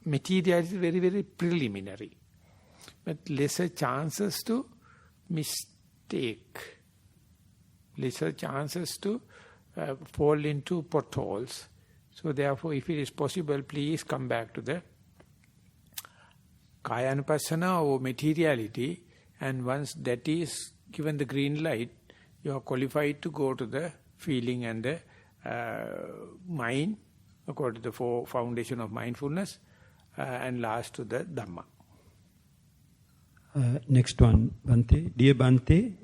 material is very, very preliminary. But lesser chances to mistake, lesser chances to fall into potholes. So therefore, if it is possible, please come back to the Kayanupassana or materiality, and once that is given the green light, you are qualified to go to the feeling and the mind, according to the four foundation of mindfulness, and last to the Dhamma. Next one, Bhante. Dear Bhante,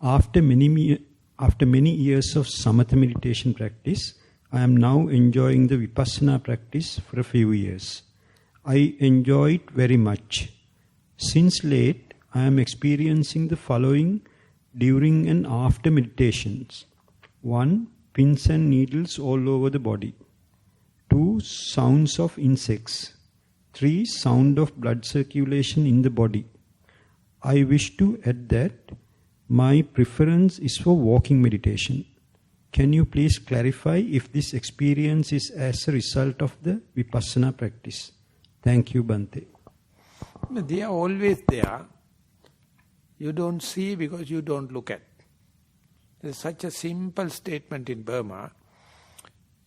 after many years of samatha meditation practice, I am now enjoying the vipassana practice for a few years. I enjoy it very much. Since late, I am experiencing the following during and after meditations. 1. Pins and needles all over the body. 2. Sounds of insects. 3. Sound of blood circulation in the body. I wish to add that my preference is for walking meditation. Can you please clarify if this experience is as a result of the vipassana practice? Thank you, Bhante. They are always there. You don't see because you don't look at. There's such a simple statement in Burma.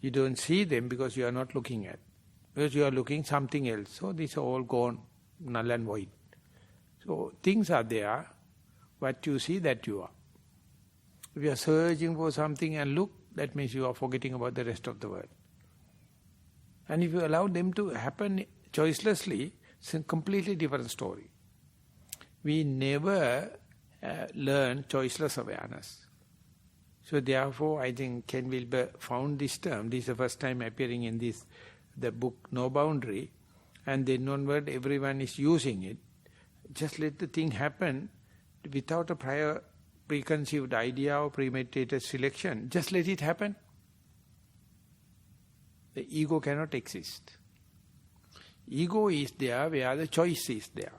You don't see them because you are not looking at. Because you are looking something else. So these are all gone, null and void. So things are there. What you see, that you are. If you are searching for something and look, that means you are forgetting about the rest of the world. And if you allow them to happen choicelessly, it's a completely different story. We never learn choiceless awareness. So therefore, I think Ken Wilber found this term. This is the first time appearing in the book No Boundary. And then onward, everyone is using it. Just let the thing happen without a prior preconceived idea or premeditated selection. Just let it happen. The ego cannot exist. Ego is there where the choice is there.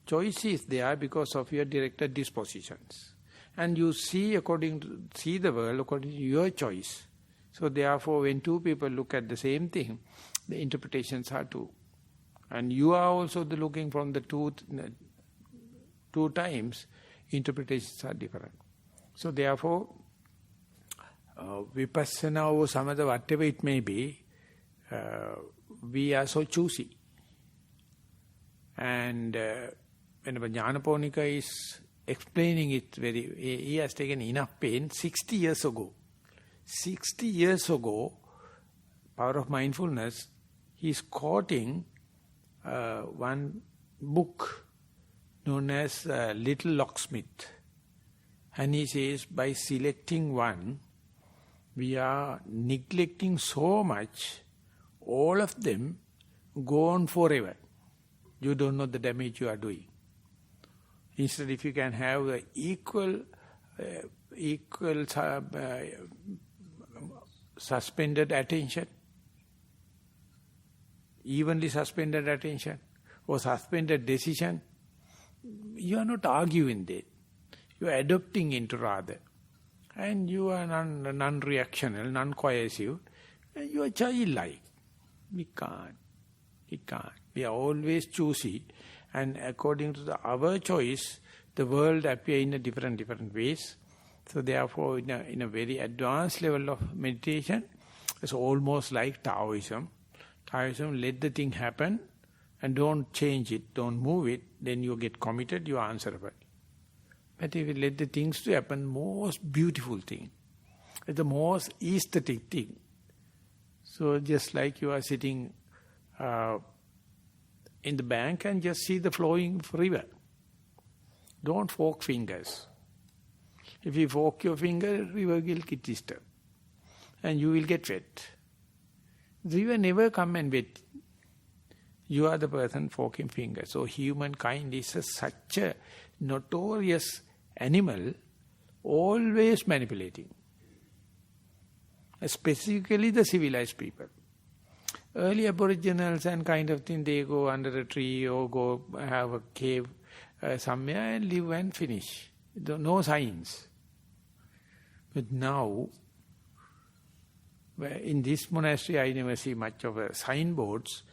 Choice is there because of your directed dispositions. And you see the world according to your choice. So therefore, when two people look at the same thing, the interpretations are two. And you are also looking from the two times, interpretations are different. So therefore, vipassana or samatha, whatever it may be, we are so choosy. And whenever Jnanaponika is explaining it he has taken enough pain 60 years ago. 60 years ago, Power of Mindfulness, he is quoting one book known as Little Locksmith. And he says, by selecting one, we are neglecting so much, all of them go on forever. You don't know the damage you are doing. Instead, if you can have the equal suspended attention, evenly suspended attention, or suspended decision, you are not arguing there. You are adopting into rather. And you are non-reactional, non-coercive. You are childlike. We can't. We are always choosy. And according to our choice, the world appears in a different ways. So therefore, in a very advanced level of meditation, it's almost like Taoism. Taoism, let the thing happen and don't change it, don't move it, then you get committed, you are answerable. But if you let the things to happen, most beautiful thing, the most aesthetic thing. So just like you are sitting in the bank and just see the flowing river. Don't fork fingers. If you fork your finger, river will get disturbed. And you will get wet. The river never come and wet. You are the person forking fingers. So humankind is such a notorious animal, always manipulating. Specifically the civilized people. Early aboriginals and kind of thing, they go under a tree or go have a cave somewhere and live and finish. No signs. But now, in this monastery, I never see much of a signboards.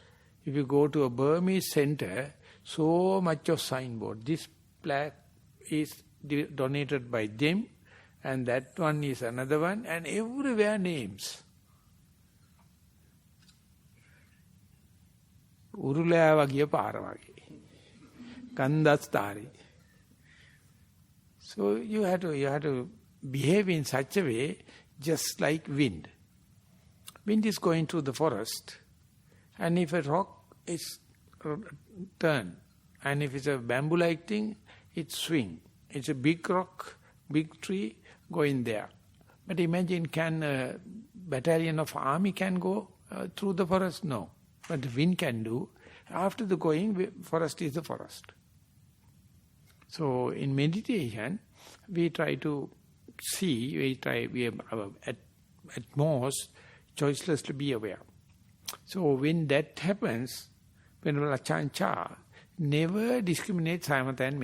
If you go to a Burmese center, so much of signboard. This plaque is donated by them, and that one is another one, and everywhere names. Urulaya giya para wage. Kandastari. So you have to behave in such a way, just like wind. Wind is going through the forest, and if a rock is turned, and if it's a bamboo-like thing, it swing. It's a big rock, big tree, go in there. But imagine, can a battalion of army can go through the forest? No. But the wind can do. After the going, forest is the forest. So in meditation, we try to see, we are at most choicelessly be aware. So when that happens, when Chancha never discriminate samatha and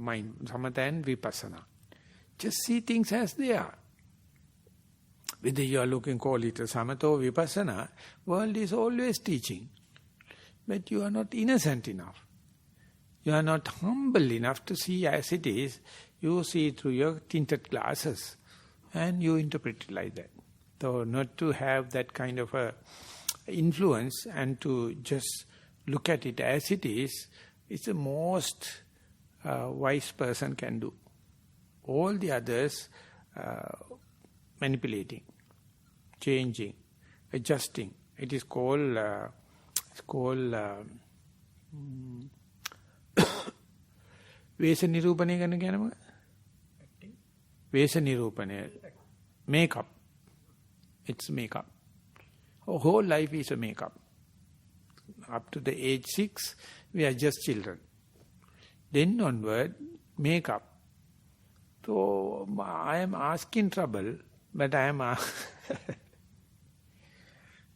mind, samatha and vipassana. Just see things as they are. Whether you are looking, call it a samatha or vipassana, world is always teaching. But you are not innocent enough. You are not humble enough to see as it is. You see through your tinted glasses and you interpret it like that. So not to have that kind of a influence and to just look at it as it is the most wise person can do. All the others manipulating, changing, adjusting. It is called Vesa nirupane gana kyanama? Vesa nirupane. Makeup. It's makeup. Our whole life is a makeup. Up to the age 6, we are just children. Then onward, makeup. So I am asking trouble, but I am...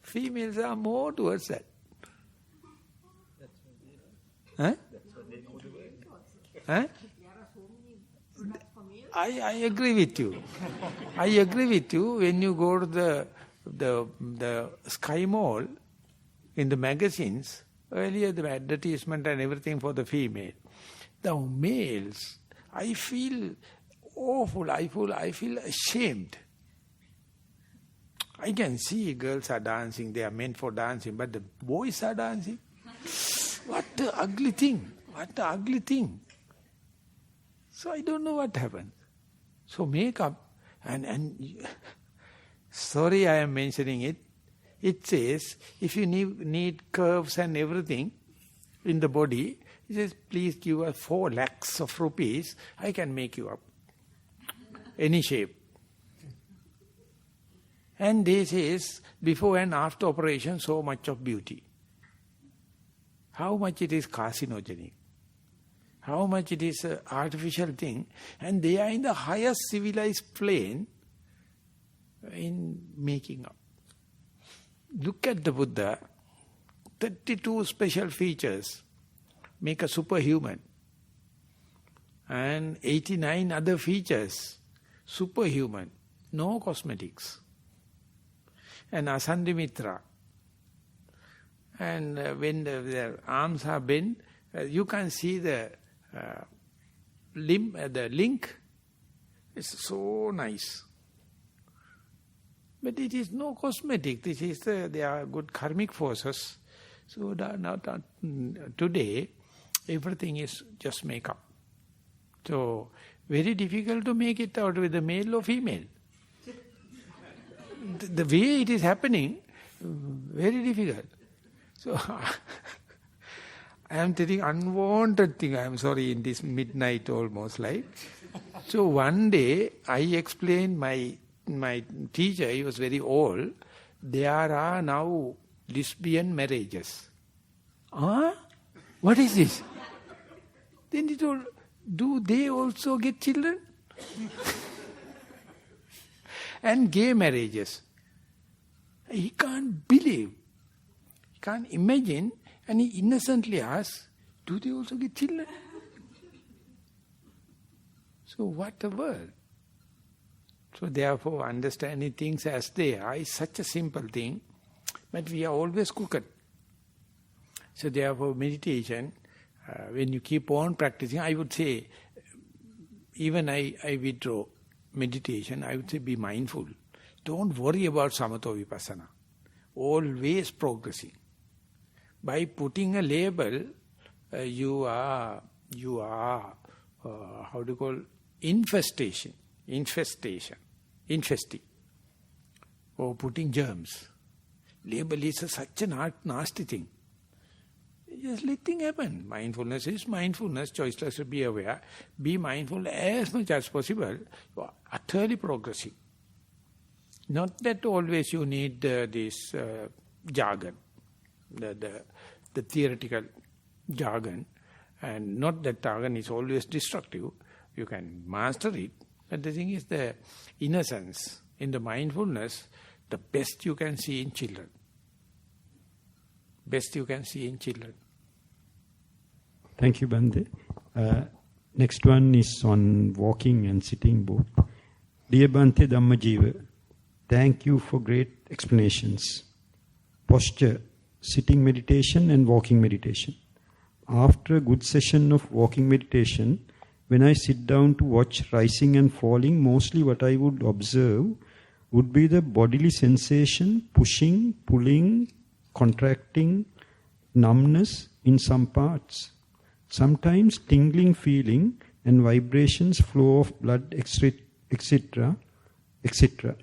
Females are more towards that. Huh? Huh? I agree with you. I agree with you. When you go to the Sky Mall, in the magazines, earlier the advertisement and everything for the female. The males, I feel awful, I feel ashamed. I can see girls are dancing, they are meant for dancing, but the boys are dancing. What an ugly thing, what an ugly thing. So I don't know what happened. So makeup, and sorry I am mentioning it, it says if you need curves and everything in the body, He says, please give us 4 lakhs of rupees, I can make you up. Any shape. And they says, before and after operation, so much of beauty. How much it is carcinogenic. How much it is an artificial thing. And they are in the highest civilized plane in making up. Look at the Buddha, 32 special features make a superhuman. And 89 other features, superhuman, no cosmetics. And Asandimitra. And when their arms are bent, you can see the link. It's so nice. But it is no cosmetic. This is they are good karmic forces. So today, everything is just make-up. So, very difficult to make it out with the male or female. The way it is happening, very difficult. So, I am telling unwanted thing, I am sorry, in this midnight almost like. So one day, I explained my teacher, he was very old, there are now lesbian marriages. What is this? Then he told, do they also get children? And gay marriages. He can't believe. He can't imagine. And he innocently asks, do they also get children? So what a world. So therefore understanding things as they are is such a simple thing, but we are always crooked. So therefore meditation, when you keep on practicing, I would say, even I withdraw meditation, I would say be mindful. Don't worry about samatha vipassana. Always progressing. By putting a label, you are how do you call, infesting, or putting germs. Label is such a nasty thing. Just let things happen. Mindfulness is mindfulness, choiceless to be aware. Be mindful as much as possible. You are utterly progressing. Not that always you need this jargon, the theoretical jargon, and not that jargon is always destructive. You can master it. But the thing is the innocence, in the mindfulness, the best you can see in children. Best you can see in children. Thank you, Bande. Next one is on walking and sitting both. Dear Bante Dhammajiva, thank you for great explanations. Posture, sitting meditation and walking meditation. After a good session of walking meditation, when I sit down to watch rising and falling, mostly what I would observe would be the bodily sensation, pushing, pulling, contracting, numbness in some parts. Sometimes tingling feeling and vibrations, flow of blood, etc., etc.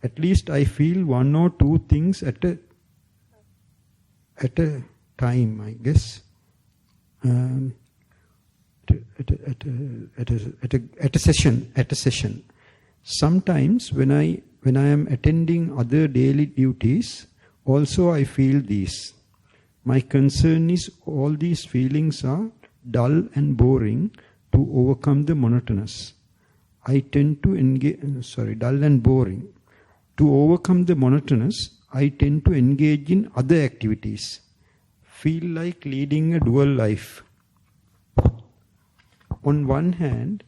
At least I feel one or two things at a time, I guess. At a session. Sometimes when I am attending other daily duties, also I feel these. My concern is all these feelings are dull and boring to overcome the monotonous. I tend to dull and boring. To overcome the monotonous, I tend to engage in other activities. Feel like leading a dual life. On one hand,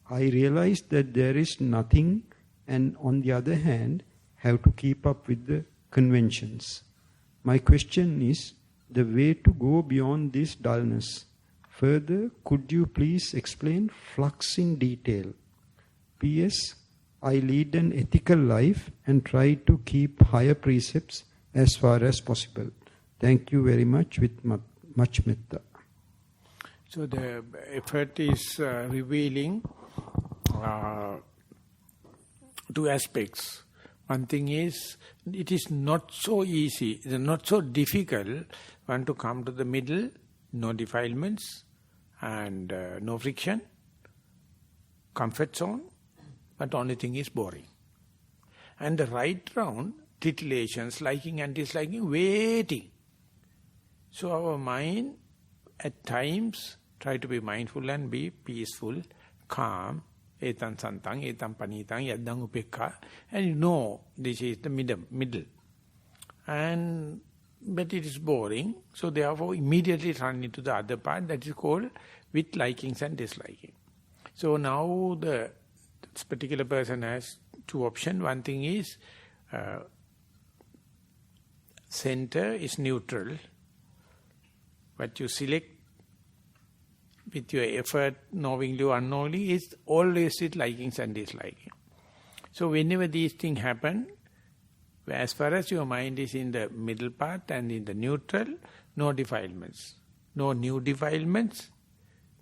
I realize that there is nothing, and on the other hand, have to keep up with the conventions. My question is the way to go beyond this dullness. Further, could you please explain flux in detail? P.S. I lead an ethical life and try to keep higher precepts as far as possible. Thank you very much with much metta. So the effort is revealing two aspects. One thing is, it is not so easy, it is not so difficult one to come to the middle no defilements, and no friction, comfort zone, but only thing is boring. And the right round, titillations, liking and disliking, waiting. So our mind, at times, try to be mindful and be peaceful, calm, etan santang, etan panitang, yaddang upekha, and you know this is the middle. But it is boring, so therefore immediately run into the other part that is called with likings and disliking. So now this particular person has two options. One thing is center is neutral. What you select with your effort, knowingly or unknowingly, is always with likings and disliking. So whenever these things happen, as far as your mind is in the middle part and in the neutral, no defilements, no new defilements,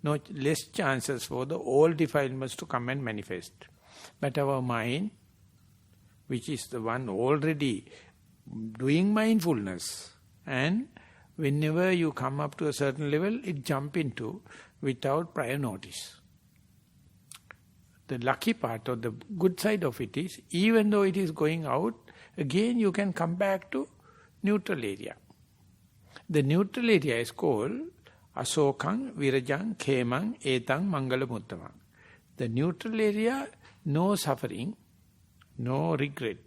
no less chances for the old defilements to come and manifest. But our mind, which is the one already doing mindfulness, and whenever you come up to a certain level, it jump into without prior notice. The lucky part or the good side of it is, even though it is going out, again you can come back to neutral area. The neutral area is called Asokang, Virajang, Khemang, Etang, Mangala Muttamang. The neutral area, no suffering, no regret.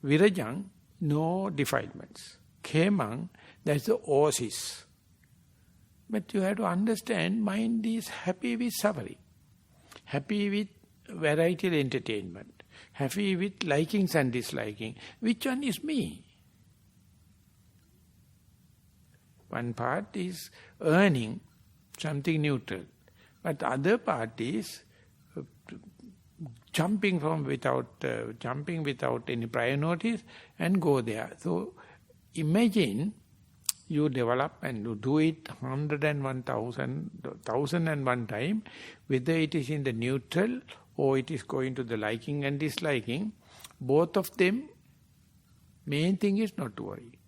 Virajang, no defilements. Khemang, that's the oasis. But you have to understand, mind is happy with suffering, happy with varietal entertainment, happy with likings and disliking. Which one is me? One part is earning something neutral, but the other part is jumping without any prior notice and go there. So imagine you develop and you do it 101,001 time, whether it is in the neutral or it is going to the liking and disliking, both of them, main thing is not to worry.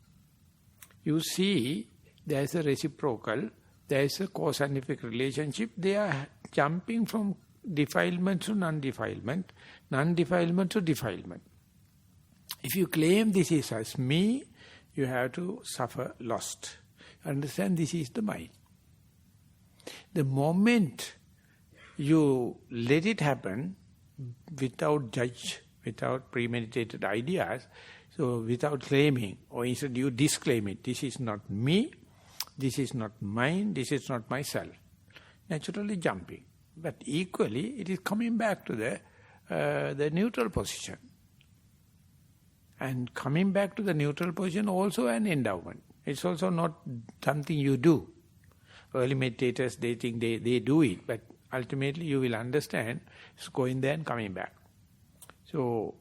You see, there is a reciprocal, there is a cause and effect relationship, they are jumping from defilement to non-defilement, non-defilement to defilement. If you claim this is as me, you have to suffer lost. Understand, this is the mind. The moment you let it happen without judge, without premeditated ideas, so without claiming, or instead you disclaim it, this is not me, this is not mine, this is not myself. Naturally jumping. But equally, it is coming back to the neutral position. And coming back to the neutral position also an endowment. It's also not something you do. Early meditators, they think they do it, but ultimately you will understand it's going there and coming back. So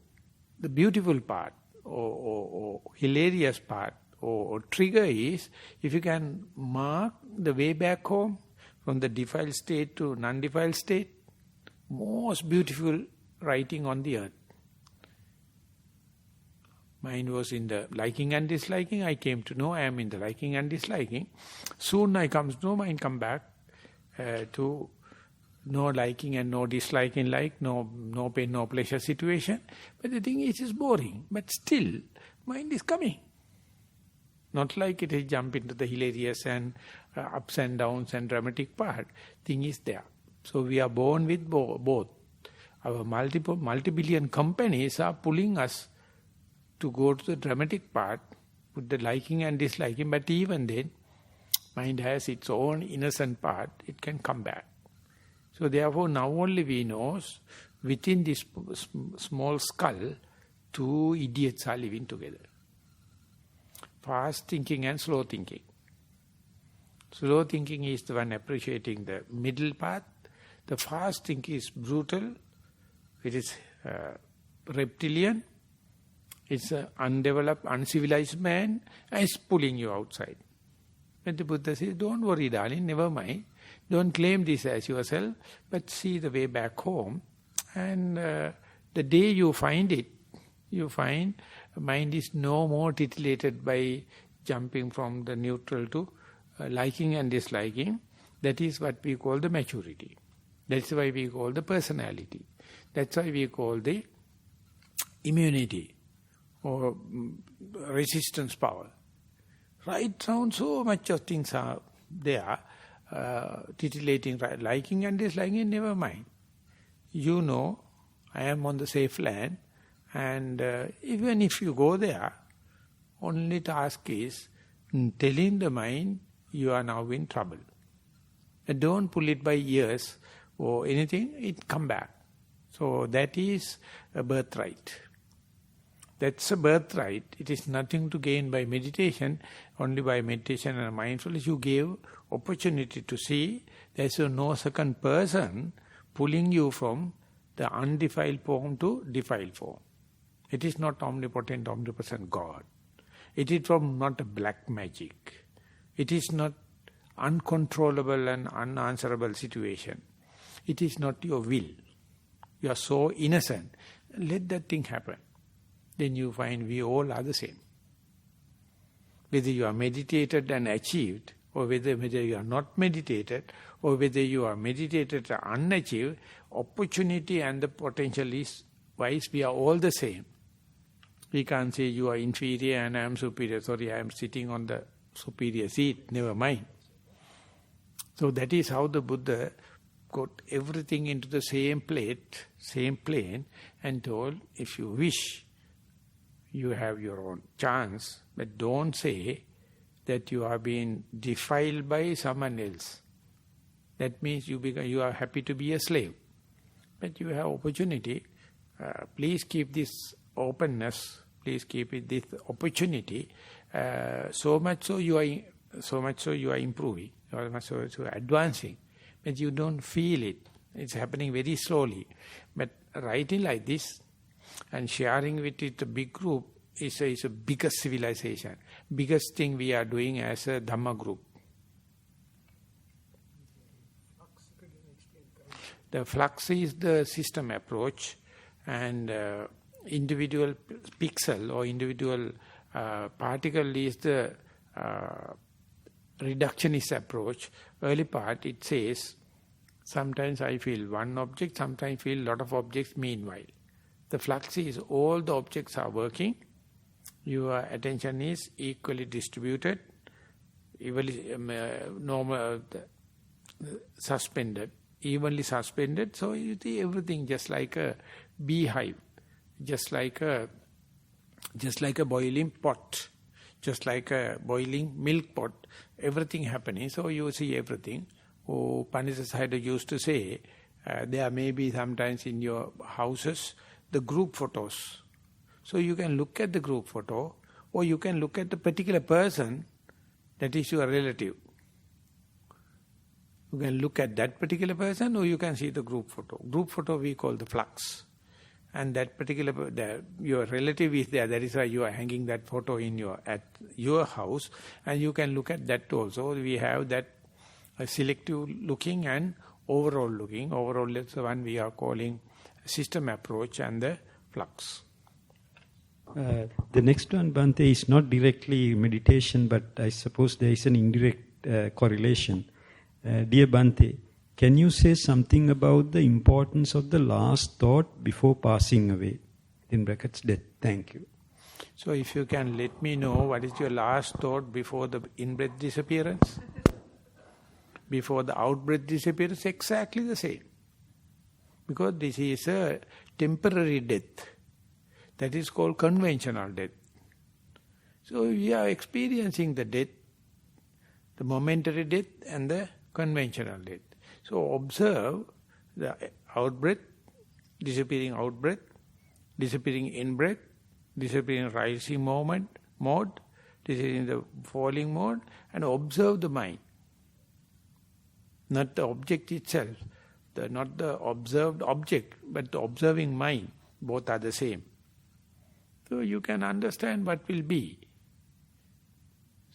the beautiful part or hilarious part or trigger is if you can mark the way back home from the defiled state to non-defiled state, most beautiful writing on the earth. Mind was in the liking and disliking. I came to know I am in the liking and disliking. Soon I come to know mind come back to no liking and no disliking, like no pain, no pleasure situation. But the thing is, it's boring. But still, mind is coming. Not like it is jump into the hilarious and ups and downs and dramatic part. Thing is there. So we are born with both. Our multi-billion companies are pulling us to go to the dramatic part, with the liking and disliking, but even then, mind has its own innocent part, it can come back. So therefore, now only we know, within this small skull, two idiots are living together. Fast thinking and slow thinking. Slow thinking is the one appreciating the middle path. The fast thinking is brutal, it is reptilian, it's an undeveloped, uncivilized man, and it's pulling you outside. When the Buddha says, don't worry darling, never mind, don't claim this as yourself, but see the way back home. And the day you find it, you find mind is no more titillated by jumping from the neutral to liking and disliking, that is what we call the maturity. That's why we call the personality. That's why we call the immunity or resistance power. Right round, so much of things are there, titillating, liking and disliking, never mind. You know, I am on the safe land, and even if you go there, only task is telling the mind, you are now in trouble. And don't pull it by ears or anything, it come back. So that is a birthright. That's a birthright. It is nothing to gain by meditation. Only by meditation and mindfulness you gave opportunity to see there is no second person pulling you from the undefiled form to defiled form. It is not omnipotent, omnipresent God. It is from not a black magic. It is not uncontrollable and unanswerable situation. It is not your will. You are so innocent. Let that thing happen. Then you find we all are the same. Whether you are meditated and achieved, or whether you are not meditated, or whether you are meditated and unachieved, opportunity and the potential is wise, we are all the same. We can't say you are inferior and I am superior. Sorry, I am sitting on the superior seat, never mind. So that is how the Buddha got everything into the same plate, same plane, and told, if you wish, you have your own chance, but don't say that you are being defiled by someone else. That means you are happy to be a slave. But you have opportunity. Please keep this openness. Please keep it this opportunity. So much so you are improving. So much so you are advancing. But you don't feel it. It's happening very slowly. But writing like this and sharing with it a big group is a biggest civilization. Biggest thing we are doing as a Dhamma group. The flux is the system approach, and individual pixel or individual particle is the reductionist approach. Early part it says, sometimes I feel one object, sometimes I feel lot of objects meanwhile. The flux is all the objects are working, your attention is equally distributed, evenly, suspended, evenly suspended, so you see everything just like a beehive, just like a boiling pot, just like a boiling milk pot, everything happening, so you see everything. Oh, Pandita Sayadaw used to say, there may be sometimes in your houses, the group photos. So you can look at the group photo, or you can look at the particular person, that is your relative. You can look at that particular person, or you can see the group photo. Group photo we call the flux. And that particular, your relative is there, that is why you are hanging that photo in at your house, and you can look at that also. We have that selective looking and overall looking. Overall is the one we are calling system approach and the flux. The next one, Bhante, is not directly meditation, but I suppose there is an indirect correlation. Dear Bhante, can you say something about the importance of the last thought before passing away? In brackets, death. Thank you. So if you can let me know what is your last thought before the in-breath disappearance? Before the out-breath disappearance, exactly the same. Because this is a temporary death. That is called conventional death. So we are experiencing the death, the momentary death and the conventional death. So observe the out-breath, disappearing out-breath, disappearing in-breath, disappearing rising mode, disappearing the falling mode, and observe the mind. Not the object itself, not the observed object, but the observing mind. Both are the same. So you can understand what will be.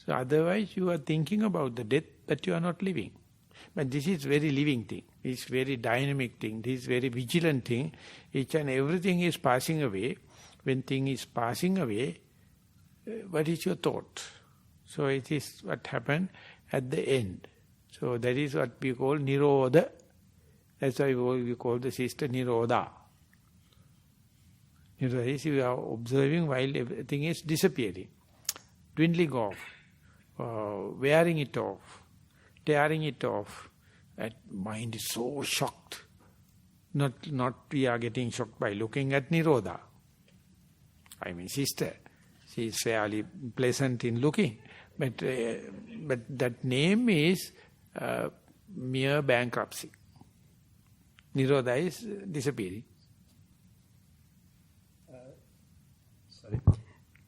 So otherwise you are thinking about the death, but you are not living. But this is very living thing. It's very dynamic thing. This is very vigilant thing. Each and everything is passing away. When thing is passing away, what is your thought? So it is what happened. at the end. So that is what we call Nirodha. That's why we call the sister Nirodha. Nirodha is you are observing while everything is disappearing, dwindling off, wearing it off, tearing it off. That mind is so shocked. Not we are getting shocked by looking at Nirodha. I mean, sister, she is fairly pleasant in looking, but that name is mere bankruptcy. Nirodha is disappearing. Sorry.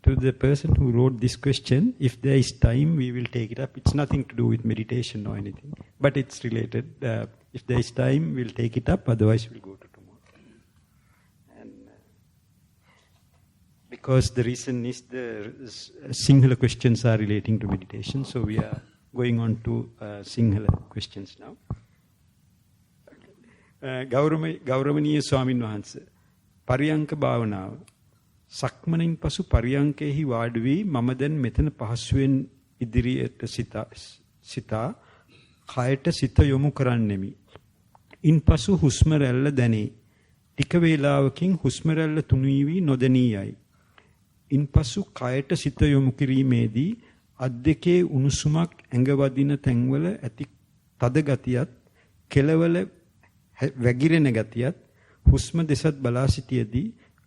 To the person who wrote this question, if there is time, we will take it up. It's nothing to do with meditation or anything, but it's related. If there is time, we'll take it up. Otherwise, we'll go to tomorrow. And because the reason is the Sinhala questions are relating to meditation, so we are going on to Sinhala questions now. Gauravaniya Swamin Wahanse, Pariyanka Bhavanaava. සක්මනින් පසු පරියංකේහි වාඩි වී මම දැන් මෙතන පහසුවෙන් ඉදිරියට සිතා කයට සිත යොමු කරන්නෙමි. ඉන්පසු හුස්ම රැල්ල දැනේ. ටික වේලාවකින් හුස්ම රැල්ල තුනී වී නොදැනී යයි. ඉන්පසු කයට සිත යොමු කිරීමේදී අත් දෙකේ උණුසුමක් ඇඟ වදින තැන්වල ඇති තද ගතියත් කෙළවල වැగిරෙන ගතියත් හුස්ම දෙසත් බලා සිටියේදී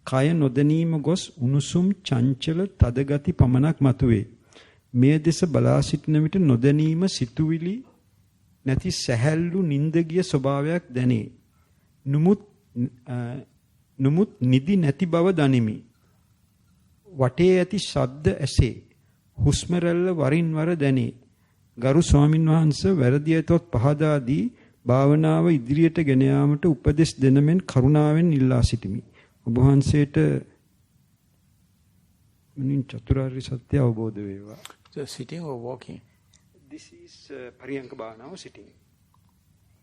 කය නොදැනීම ගොස් උණුසුම් චංචල තද ගති පමණක් මතුවේ. මේ දෙස බලා සිටින විට නොදැනීම සිතුවිලි නැති සැහැල්ලු නිින්ද ගිය ස්වභාවයක් දැනේ. නුමුත් නිදි නැති බව දනිමි. වටේ ඇති ශබ්ද ඇසේ. හුස්ම රැල්ල වරින් වර දැනේ. ගරු ස්වාමින් වහන්සේ වැරදි ඇතොත් පහදා දී භාවනාව ඉදිරියට ගෙන යාමට උපදෙස් දෙන මෙන් කරුණාවෙන් ඉල්ලා සිටිමි. ඔබ වහන්සේට මිනින් චතුරාර්ය සත්‍ය අවබෝධ වේවා. So sitting or walking? This is Pariyanka Bhavanaava, sitting.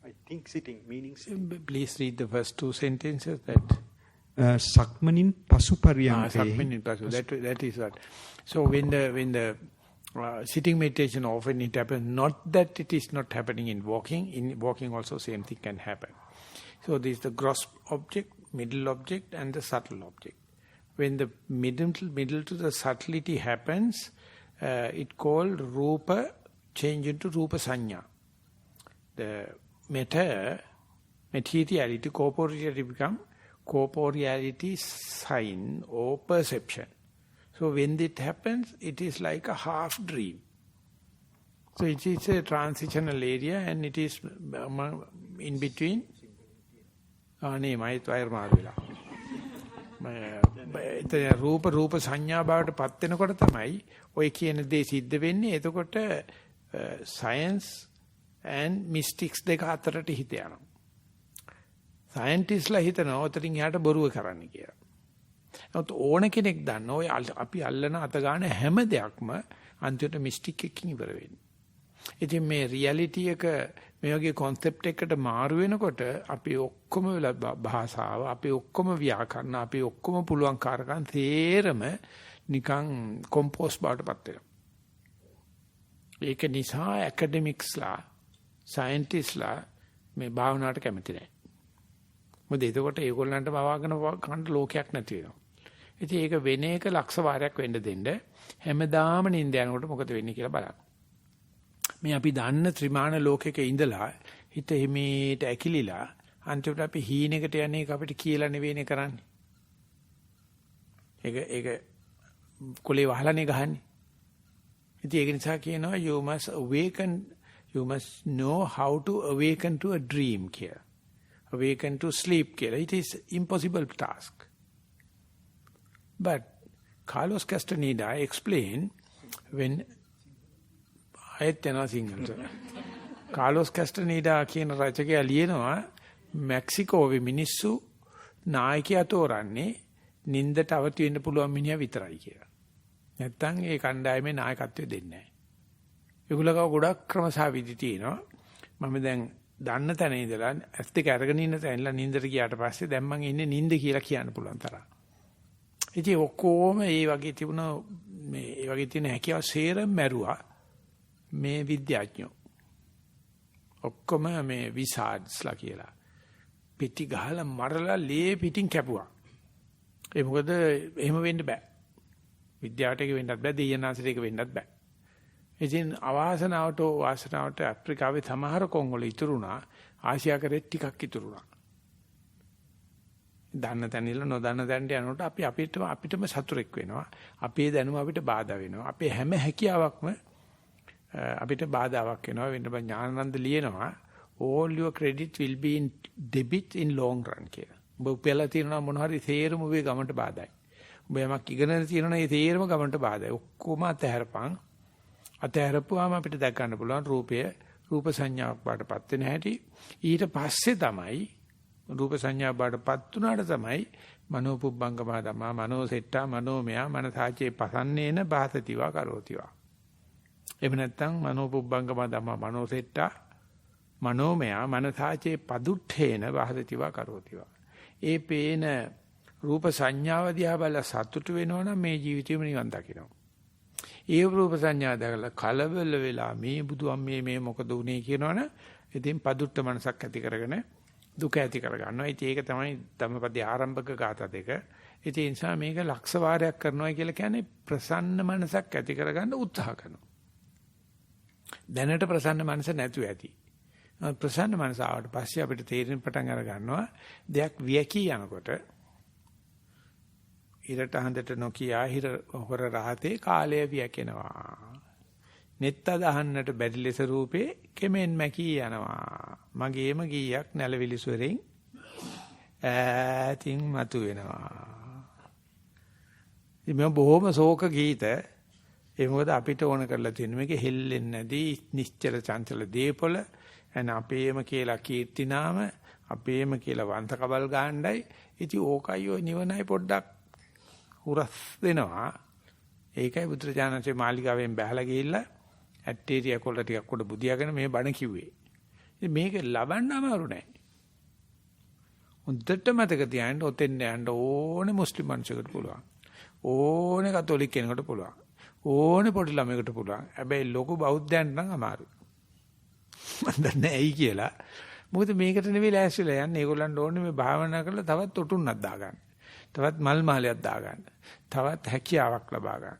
I think sitting, meaning sitting. Please read the first two sentences. That Sakmanin pasu pariyanke. Sakmanin pasu. That is what. So when the sitting meditation often it happens, not that it is not happening in walking. In walking also same thing can happen. So this is the gross object, middle object and the subtle object. When the middle to the subtlety happens, it called rupa change into rupa sanya. The materiality, corporeality become corporeality sign or perception. So when it happens, it is like a half dream. So it is a transitional area and it is in between. රූප සංඥා බවට පත් වෙනකොට තමයි ඔය කියන දේ සිද්ධ වෙන්නේ. එතකොට science and mystics දෙක අතරට හිත යනවා. scientistලා හිතනවා ඔතනින් එහාට බොරුව කරන්න කියලා. නමුත් ඕන කෙනෙක් දන්න ඔය අපි අල්ලන අත ගන්න හැම දෙයක්ම අන්තිමට මිස්ටික් එකකින් ඉවර වෙන්නේ. ඉතින් මේ රියැලිටි එක මේ වගේ concept එකකට මාරු වෙනකොට අපි ඔක්කොම භාෂාව, අපි ඔක්කොම ව්‍යාකරණ, අපි ඔක්කොම පුළුවන් කාරකම් තේරම නිකන් කොම්පෝස්ට් බවටපත් වෙනවා. ඒක නිසා ඇකඩමික්ස්ලා, සයන්ටිස්ට්ලා මේ භාවනාවට කැමති නැහැ. මොකද එතකොට ඒගොල්ලන්ට බවාගෙන කන්න ලෝකයක් නැති වෙනවා. ඉතින් ඒක වෙන එක ලක්ෂ වාරයක් වෙන්න දෙන්න හැමදාම නිින්ද යනකොට මොකද වෙන්නේ කියලා බලන්න. මේ අපි දන්න ත්‍රිමාන ලෝකයක ඉඳලා හිත හිමීට ඇකිලිලා අන්තිමට අපි හීනෙකට යන්නේ ඒක අපිට කියලා නෙවෙයිනේ කරන්නේ. ඒක කොලේ වහලානේ ගහන්නේ. ඉතින් ඒක නිසා කියනවා you must know how to awaken to a dream කියලා. Awaken to sleep කියලා. It is impossible task. But Carlos Castaneda explained when ආයතන සිංහලට කාලොස් කැස්ටනීඩා කියන රචකයා ලියනවා මෙක්සිකෝවේ මිනිස්සු නායකයා තෝරන්නේ නින්දට අවදි වෙන්න පුළුවන් මිනිහා විතරයි කියලා. නැත්තම් ඒ කණ්ඩායමේ නායකත්වය දෙන්නේ නැහැ. ඒගොල්ලෝ ගොඩක් ක්‍රමසාවිදි තියෙනවා. මම දැන් දන්න තැන ඉඳලා ඇස් දෙක අරගෙන ඉන්න තැනලා නින්දට ගියාට පස්සේ දැන් මම ඉන්නේ නින්ද කියලා කියන්න පුළුවන් තරම්. ඉතින් ඔක්කොම ඒ වගේ තිබුණ මේ ඒ වගේ තියෙන හැකියාව සේරම මැරුවා. මේ විද්‍යාඥයෝ ඔක්කොම මේ විසාඩ්ස්ලා කියලා පිටි ගහලා මරලා ලේ පිටින් කැපුවා. ඒ මොකද එහෙම වෙන්න බෑ. විද්‍යාවට එක වෙන්නත් බෑ, දෙයනාසයට එක වෙන්නත් බෑ. ඉතින් වාසනාවට අප්‍රිකාවේ සමහර කොන් වල ඉතුරුණා, ආසියා කරේ ටිකක් ඉතුරුණා. දන්න තැනින්ල නොදන්න තැනට යනකොට අපි අපිටම සතුරෙක් වෙනවා. අපේ දැනුම අපිට බාධා වෙනවා. අපේ හැම හැකියාවක්ම අපිට බාධාවක් වෙනවා. වෙන්න බෑ ඥානানন্দ ලියනවා all your credit will be in debit in long run කියලා. ඔබ උපයලා තියෙනවා මොන හරි තේරම ඔබේ ගමන්ට බාධායි. ඔබ යමක් ඉගෙනගෙන තියෙනවා ඒ තේරම ගමන්ට බාධායි. ඔක්කොම අතහැරපන්. අතහැරපුවාම අපිට දැක ගන්න පුළුවන් රූප සංඥාවක් බාටපත් වෙන හැටි. ඊට පස්සේ තමයි රූප සංඥා බාටපත් උනාට තමයි මනෝපුබ්බංගම ධම්මා මනෝසෙට්ටා මනෝමයා මනසාචේ පසන්නේන බාසතිවා කරෝතිවා. එහෙම නැත්නම් මනෝපුබ්බංගම ධම්මා මනෝසෙට්ටා මනෝමයා මනසාචේ පදුට්ඨේන බාසතිවා කරෝතිවා. ඒ පේන රූප සංඥාව දිහා බලලා සතුටු වෙනවනම් මේ ජීවිතේම නිවන් දකිනවා. ඒ රූප සංඥා දැකලා කලබල වෙලා මේ බුදුන් මේ මොකද උනේ කියනවනම් ඉතින් පදුට්ට මනසක් ඇති කරගෙන දුක ඇති කර ගන්නවා. ඉතින් ඒක තමයි ධම්මපදයේ ආරම්භක ගාථා දෙක. ඉතින් ඒ නිසා මේක ලක්ෂ වාරයක් කරනවා කියලා කියන්නේ ප්‍රසන්න මනසක් ඇති කරගන්න උත්සාහ කරනවා. දැනට ප්‍රසන්න මනස නැතුව ඇති. ප්‍රසන්න මනස ආවට පස්සේ අපිට තේරෙන පටන් අර ගන්නවා දෙයක් වියකී යනකොට ඉරට හඳට නොකියා හොර රහතේ කාලය වියකෙනවා. නෙත්ත දහන්නට බැරි ලෙස රූපේ කෙමෙන් මැකී යනවා. මගේම ගීයක් නැලවිලි ස්වරෙන් ඈතින් මතු වෙනවා. මේ බොහොම ශෝක ගීත. ඒ මොකද අපිට ඕන කරලා තියෙන මේක හෙල්ලෙන්නේ නැති නිශ්චල චංචල දීපොළ එන අපේම කියලා කීර්තිනාම අපේම කියලා වන්තකබල් ගාණ්ඩයි. ඉතින් ඕකයි ඔය නිවනයි පොඩ්ඩක් උරස් දෙනවා. ඒකයි බුදුරජාණන්සේ මාලිගාවෙන් බහලා ගිහිල්ලා ඇටේරියා කොල්ල ටිකක් උඩ බුදියාගෙන මේ බණ කිව්වේ. ඉතින් මේක ලබන්න අමාරු නෑ. උන්ටට මතක තියාගන්න ඔතෙන් යන්න ඕනේ මුස්ලිම් මිනිසෙකුට පුළුවන්. ඕනේ කතෝලික කෙනෙකුට පුළුවන්. ඕනේ පොඩි ළමයෙකුට පුළුවන්. හැබැයි ලොකු බෞද්ධයන්ට නම් අමාරුයි. මන් දන්නේ ඇයි කියලා. මොකද මේකට නෙවෙයි ලෑස්තිලා යන්නේ. ඒගොල්ලන්ට ඕනේ මේ භාවනා කරලා තවත් ඔටුන්නක් දාගන්න. තවත් මල් මාලයක් දාගන්න. තවත් හැකියාවක් ලබා ගන්න.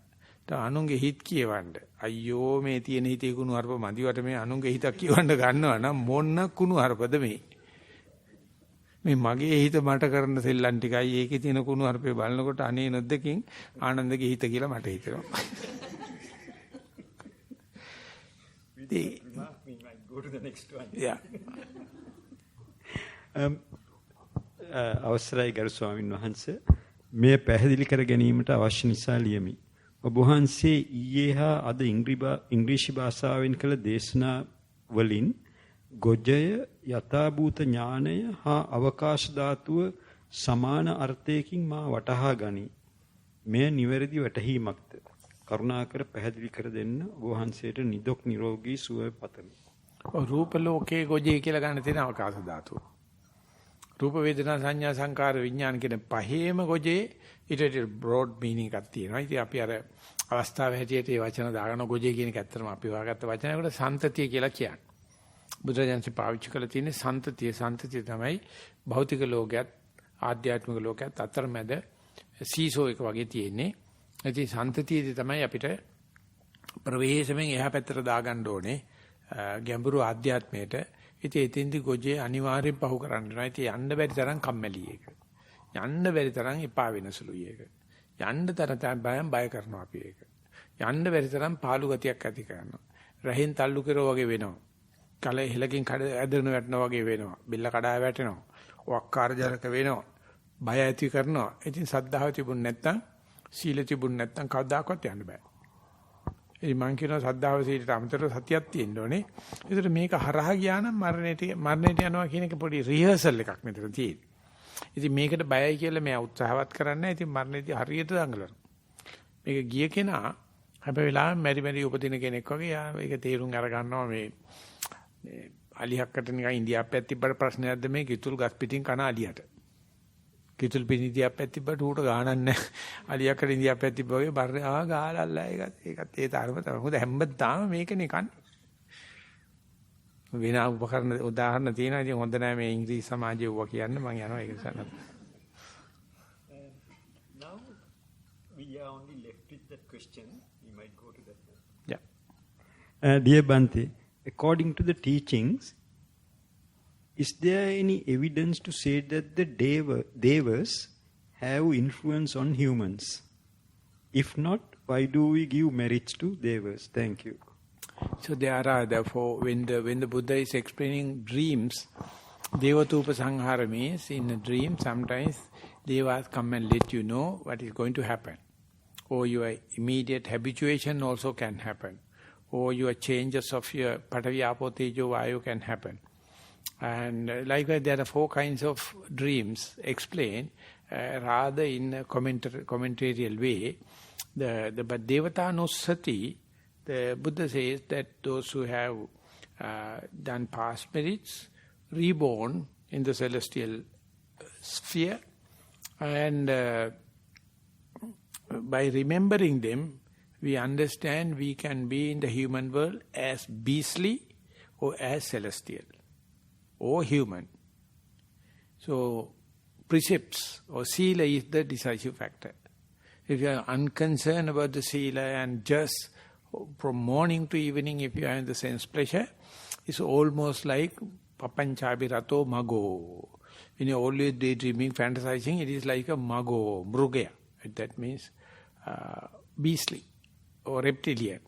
අනුන්ගේ හිත කියවන්න. අයියෝ මේ තියෙන හිතේ කුණු හරප මදිවට මේ අනුන්ගේ හිතක් කියවන්න ගන්නවා නම් මොන කුණු හරපද මේ? මේ මගේ හිත මට කරන සෙල්ලම් ටිකයි ඒකේ තියෙන කුණු හරපේ බලනකොට අනේ නොදකින් ආනන්දගේ හිත කියලා මට හිතෙනවා. Go to the next one. Yeah. අවසරයි ගරු ස්වාමින් වහන්සේ මේ පැහැදිලි කර ගැනීමට අවශ්‍ය නිසා ලියමි. ඔබ වහන්සේ ඊයේ හා අද ඉංග්‍රීසි භාෂාවෙන් කළ දේශනා වලින් ගොජය යථාභූත ඥානය හා අවකාශ ධාතුව සමාන අර්ථයකින් මා වටහා ගනි. මෙය නිවැරදි වැටහීමක්ද? කරුණාකර පැහැදිලි කර දෙන්න. ඔබ වහන්සේට නිදුක් නිරෝගී සුවය පතමි. රූප ලෝකයේ ගොජේ කියලා ගන්න තියෙන අවකාශ ධාතුව. රූප වේදනා සංඥා සංකාර විඥාන කියන පහේම ගොජේ ඊට බ්‍රෝඩ් මීනින් එකක් තියෙනවා. ඉතින් අපි අර අවස්ථාවේ හැටියට මේ වචන දාගෙන ගොජේ කියන එක ඇත්තටම අපි හොයාගත්ත වචනයකට සන්තතිය කියලා කියන්නේ. බුදුරජාණන් පාවිච්චි කරලා තියෙන සන්තතිය තමයි භෞතික ලෝකයත් ආධ්‍යාත්මික ලෝකයත් අතරමැද සීසෝ එක වගේ තියෙන්නේ. ඉතින් සන්තතියදී තමයි අපිට ප්‍රවේශමෙන් එහා පැත්තට දාගන්න ඕනේ ගැඹුරු ආධ්‍යාත්මයට. ඉතින් එතෙන්දි ගොජේ අනිවාර්යෙන් පහු කරන්න වෙනවා. ඉතින් යන්න බැරි තරම් කම්මැලි එක. යන්න බැරි තරම් එපා වෙන සුළුයි ඒක. යන්න තරම් බය කරනවා අපි ඒක. යන්න බැරි තරම් පාළු ගතියක් ඇති කරනවා. රහෙන් තල්ලු කරෝ වගේ වෙනවා. කලේ හෙලකින් ඇදෙන වැටෙනවා වගේ වෙනවා. බිල්ල කඩා වැටෙනවා. වක්කාර ජනක වෙනවා. බය ඇති කරනවා. ඉතින් සද්ධාව තිබුණ නැත්නම් සීල තිබුණ නැත්නම් කවදාකවත් යන්න බෑ. ඉතින් මං කියනවා සද්ධාව සීලට අමතරව සතියක් තියෙන්න ඕනේ. ඒතර මේක හරහා ගියා නම් මරණයට යනවා කියන එක පොඩි රිහර්සල් එකක් මෙතන තියෙන්නේ. ඉතින් මේකට බයයි කියලා මම උත්සාහවත් කරන්නේ. ඉතින් මරණයේදී හරියට දඟලනවා. මේක ගිය කෙනා හැබැයි වෙලාවෙම මෙරි උපදින කෙනෙක් වගේ යා ඒක තේරුම් අර ගන්නවා මේ අලියක්කට නිකන් ඉන්දියාප්පයක් තිබ්බට ප්‍රශ්නයක්ද මේ කිතුල් ගස් පිටින් කන අලියට. කිතුල් පිනිදියක් පැතිබ්බට ඌට ගානක් නැහැ. අලියකට ඉන්දියක් පැතිබ්බ වගේ බර ගාලල්ලා ඒකත් ඒ තරම තමයි. මොකද හැමදාම මේකනේ කන්නේ. වෙන උපකරණ උදාහරණ තියෙනවා. ඉතින් හොඳ නැහැ මේ ඉංග්‍රීසි සමාජයේ වුණා කියන්න මම යනවා ඒක නිසා. Now we are only left with that question. We might go to that. Yeah. Dear Bhante, according to the teachings, is there any evidence to say that the devas have influence on humans? If not, why do we give merits to devas? Thank you. So there are, therefore, when the Buddha is explaining dreams, Devatupa Sanghara means in a dream sometimes devas come and let you know what is going to happen. Or your immediate habituation also can happen. Or your changes of your Patavi Apo Tejo Vayu can happen. And likewise there are 4 kinds of dreams explained rather in a commentarial way. But Devatanussati, the Buddha says that those who have done past merits, reborn in the celestial sphere, and by remembering them, we understand we can be in the human world as beastly or as celestial or human. So, precepts or sila is the decisive factor. If you are unconcerned about the sila and just from morning to evening, if you are in the sense pleasure, it's almost like papanchabi rato mago. When you are always daydreaming, fantasizing, it is like a mago, mrugaya. That means beastly or reptilian.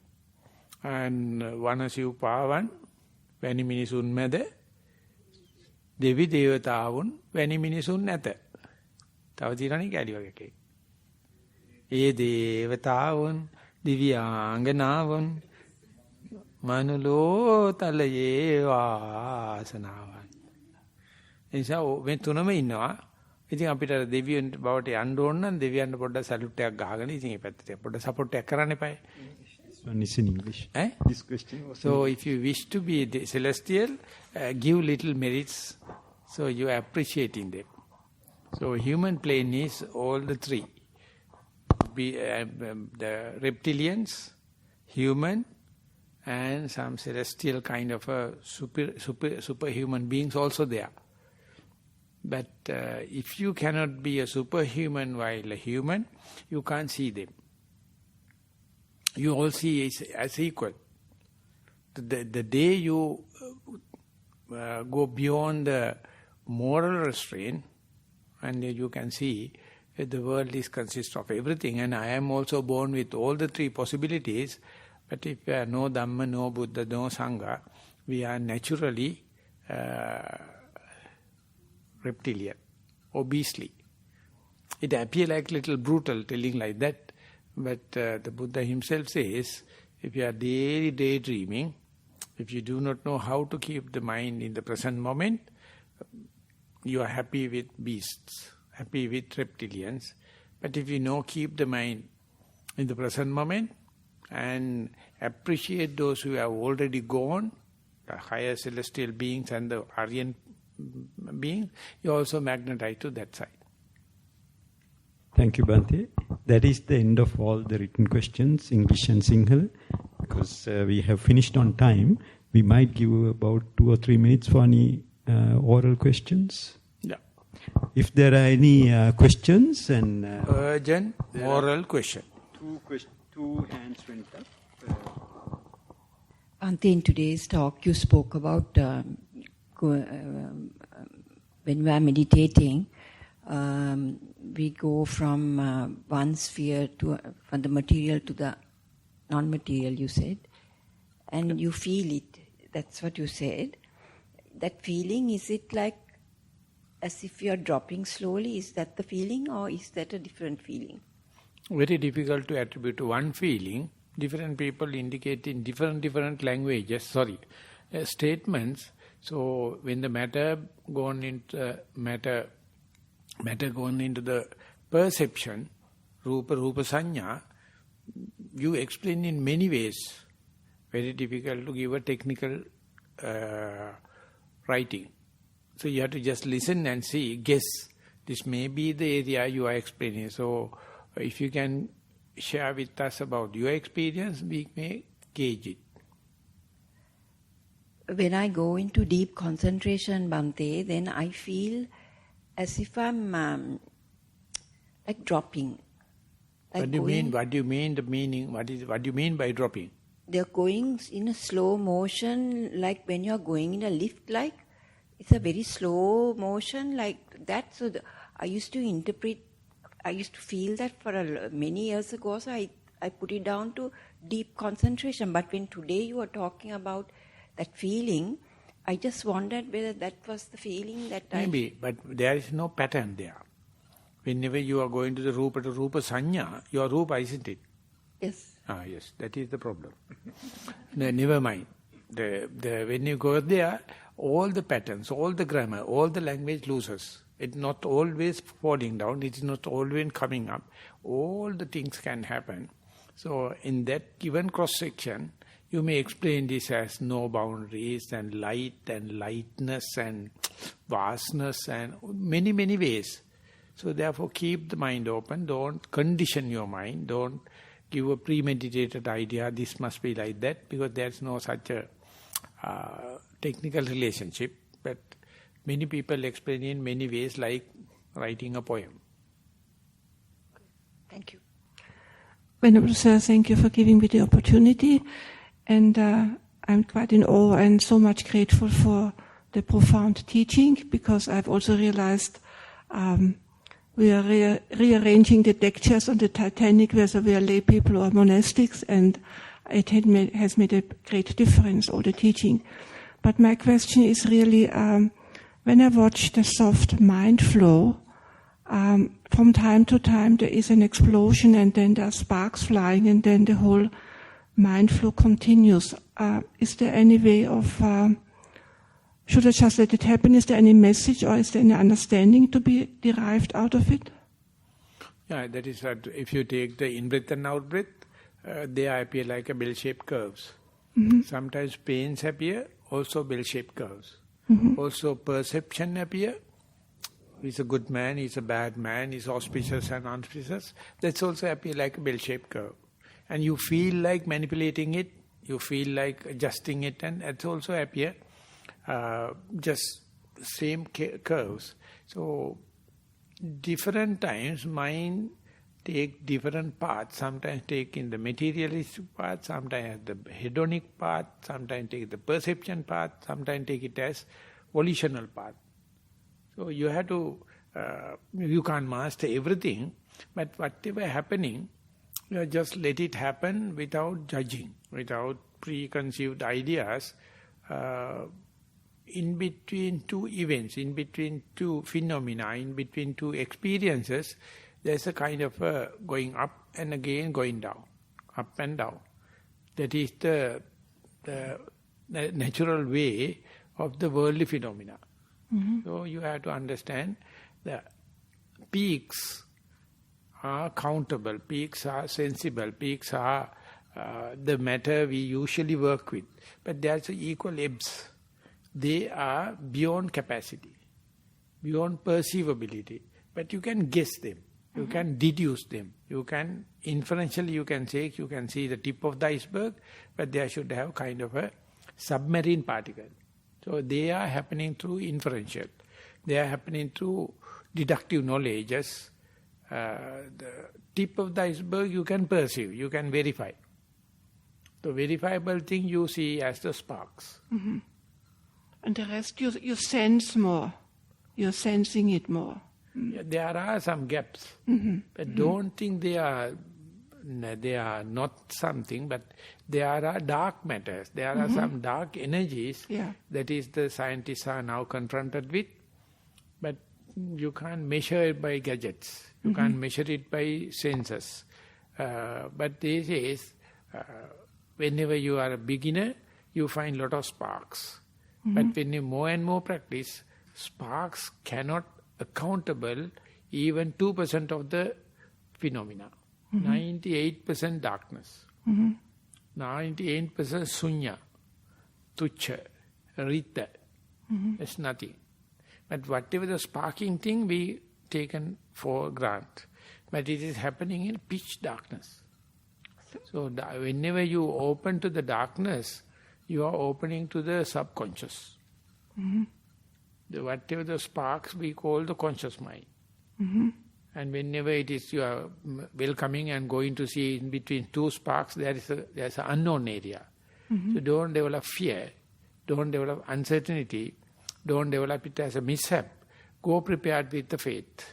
And vanasiu pavan, vani minisun mede, දෙවි දේවතාවුන් වැනි මිනිසුන් නැත. තව තියෙනනේ කැලි වගේ එකේ. ඒ දේවතාවුන් දිව්‍යාංගනාවුන් මනුලෝ තලයේ වාසනාවන්. එනිසා මේ තුනම ඉන්නවා. ඉතින් අපිට දෙවියන් බවට යන්න ඕන නම් දෙවියන්ට පොඩ්ඩක් සැලුට් එකක් ගහගෙන ඉතින් මේ පැත්තට පොඩ්ඩක් සපෝට් එකක් කරන්න එපායි. One is in English. This question was so if you wish to be celestial, give little merits, so you are appreciating them. So human plane is all the 3. The reptilians, human, and some celestial kind of a superhuman beings also there. But if you cannot be a superhuman while a human, you can't see them. You all see as equal. The day you go beyond the moral restraint, and you can see that the world is consists of everything, and I am also born with all the 3 possibilities, but if there are no Dhamma, no Buddha, no Sangha, we are naturally reptilian or beastly. It appears like little brutal telling like that, but the Buddha himself says, if you are daydreaming, if you do not know how to keep the mind in the present moment, you are happy with beasts, happy with reptilians. But if you know, keep the mind in the present moment and appreciate those who have already gone, the higher celestial beings and the Aryan beings, you also magnetize to that side. Thank you, Bhante. That is the end of all the written questions, English and Sinhala. Because we have finished on time, we might give about 2 or 3 minutes for any oral questions. Yeah. If there are any questions and... urgent oral question. 2 hands went up. Bhante, in today's talk you spoke about when we are meditating, we go from one sphere to from the material to the non-material, you said, and you feel it. That's what you said. That feeling, is it like as if you are dropping slowly? Is that the feeling, or is that a different feeling? Very difficult to attribute to one feeling. Different people indicate in different languages, statements. So when the matter gone into matter gone into the perception, rupa sanya, you explain in many ways. Very difficult to give a technical writing. So you have to just listen and see, guess. This may be the area you are explaining. So if you can share with us about your experience, we may gauge it. When I go into deep concentration, Bhante, then I feel as if I'm like dropping. Like What do you mean? What do you mean the meaning? What do you mean by dropping? They're going in a slow motion, like when you're going in a lift, like it's a very slow motion like that. So I used to feel that for many years ago, so I put it down to deep concentration. But when today you are talking about that feeling, I just wondered whether that was the feeling that Maybe, but there is no pattern there. Whenever you are going to the Rupa Sanya, your Rupa, isn't it? Yes. Yes, that is the problem. No, never mind. When you go there, all the patterns, all the grammar, all the language loses. It's not always falling down, it's not always coming up. All the things can happen. So in that given cross-section, you may explain this as no boundaries and light and lightness and vastness and many, many ways. So therefore keep the mind open, don't condition your mind, don't give a premeditated idea, this must be like that, because there's no such a technical relationship. But many people explain in many ways like writing a poem. Thank you. Venerable Sir, thank you for giving me the opportunity. And I'm quite in awe and so much grateful for the profound teaching, because I've also realized we are rearranging the deck chairs on the Titanic, whether we are lay people or monastics, and it has made a great difference, all the teaching. But my question is really, when I watch the soft mind flow, from time to time there is an explosion and then there are sparks flying and then the whole mind flow continues. Is there any way of, should I just let it happen? Is there any message or is there any understanding to be derived out of it? Yeah, that is that if you take the in-breath and out-breath, they appear like a bell-shaped curves. Mm-hmm. Sometimes pains appear, also bell-shaped curves. Mm-hmm. Also perception appear. He's a good man, he's a bad man, he's auspicious and unauspicious. That's also appear like a bell-shaped curve. And you feel like manipulating it, you feel like adjusting it, and that's also appear just same curves. So different times mind take different paths. Sometimes take in the materialistic path, sometimes the hedonic path, sometimes take the perception path, sometimes take it as volitional path. So you have to, you can't master everything, but whatever happening, you just let it happen without judging, without preconceived ideas. In between two events, in between two phenomena, in between two experiences, there's a kind of going up and again going down, up and down. That is the natural way of the worldly phenomena. Mm-hmm. So you have to understand the peaks are countable, peaks are sensible, peaks are the matter we usually work with. But there's equal ebbs. They are beyond capacity, beyond perceivability. But you can guess them, you can deduce them, you can, inferentially you can say, you can see the tip of the iceberg, but there should have kind of a submarine particle. So they are happening through inferential. They are happening through deductive knowledges. The tip of the iceberg you can perceive, you can verify. The verifiable thing you see as the sparks. Mm-hmm. And the rest you sense more. You're sensing it more. Mm. Yeah, there are some gaps. Mm-hmm. But don't think they are not something, but there are dark matters. There are some dark energies that is the scientists are now confronted with. But you can't measure it by gadgets. You can't measure it by senses. But this is, whenever you are a beginner, you find lot of sparks. But when you more and more practice, sparks cannot accountable even 2% of the phenomena. 98% darkness. 98% sunya, tucha, rita. It's nothing. But whatever the sparking thing, we taken for granted. But it is happening in pitch darkness. So whenever you open to the darkness, you are opening to the subconscious. Whatever the sparks we call the conscious mind. And whenever it is you are welcoming and going to see in between two sparks, there's an unknown area. So don't develop fear, don't develop uncertainty, don't develop it as a mishap. Go prepared with the faith,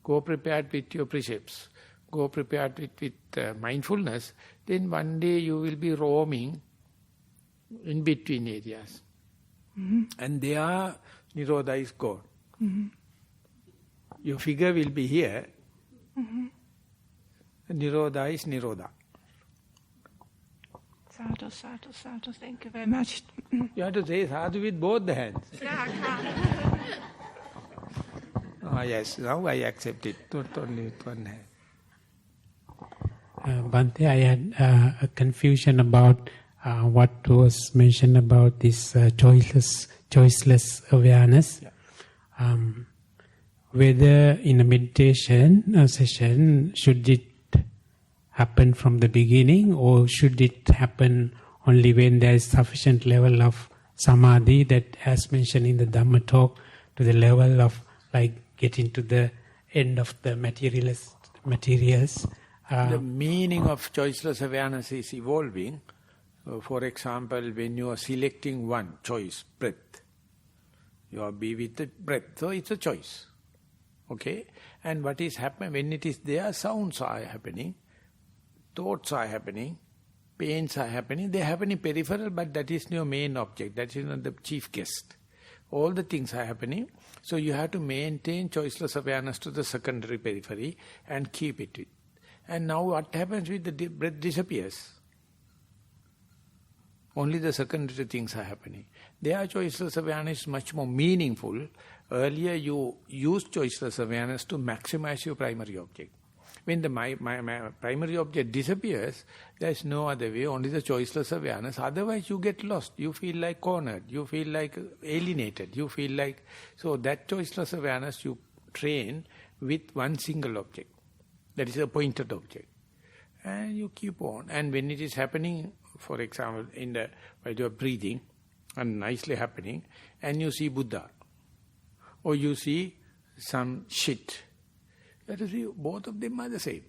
go prepared with your precepts, go prepared with mindfulness, then one day you will be roaming in between areas. And there, Nirodha is gone. Your figure will be here. Nirodha is Nirodha. Sadhu, sadhu, sadhu. Thank you very much. You have to say sadhu with both the hands. Yes, now I accept it, not only with one hand. Bhante, I had a confusion about what was mentioned about this choiceless awareness. Yeah. Whether in a meditation session, should it happen from the beginning, or should it happen only when there is sufficient level of samadhi that, as mentioned in the Dhamma talk, to the level of like getting to the end of the materials? The meaning of choiceless awareness is evolving. For example, when you are selecting one choice, breath, you are be with the breath, so it's a choice. Okay? And what is happening, when it is there, sounds are happening, thoughts are happening, pains are happening, they are happening peripheral, but that is your main object, that is not the chief guest. All the things are happening, so you have to maintain choiceless awareness to the secondary periphery and keep it. And now what happens with the breath disappears. Only the secondary things are happening. Their choiceless awareness is much more meaningful. Earlier you used choiceless awareness to maximize your primary object. When the my primary object disappears, there is no other way, only the choiceless awareness. Otherwise you get lost, you feel like cornered, you feel like alienated, you feel like... So that choiceless awareness you train with one single object. That is a pointed object. And you keep on. And when it is happening, for example, while you are breathing, and nicely happening, and you see Buddha, or you see some shit, that is, both of them are the same.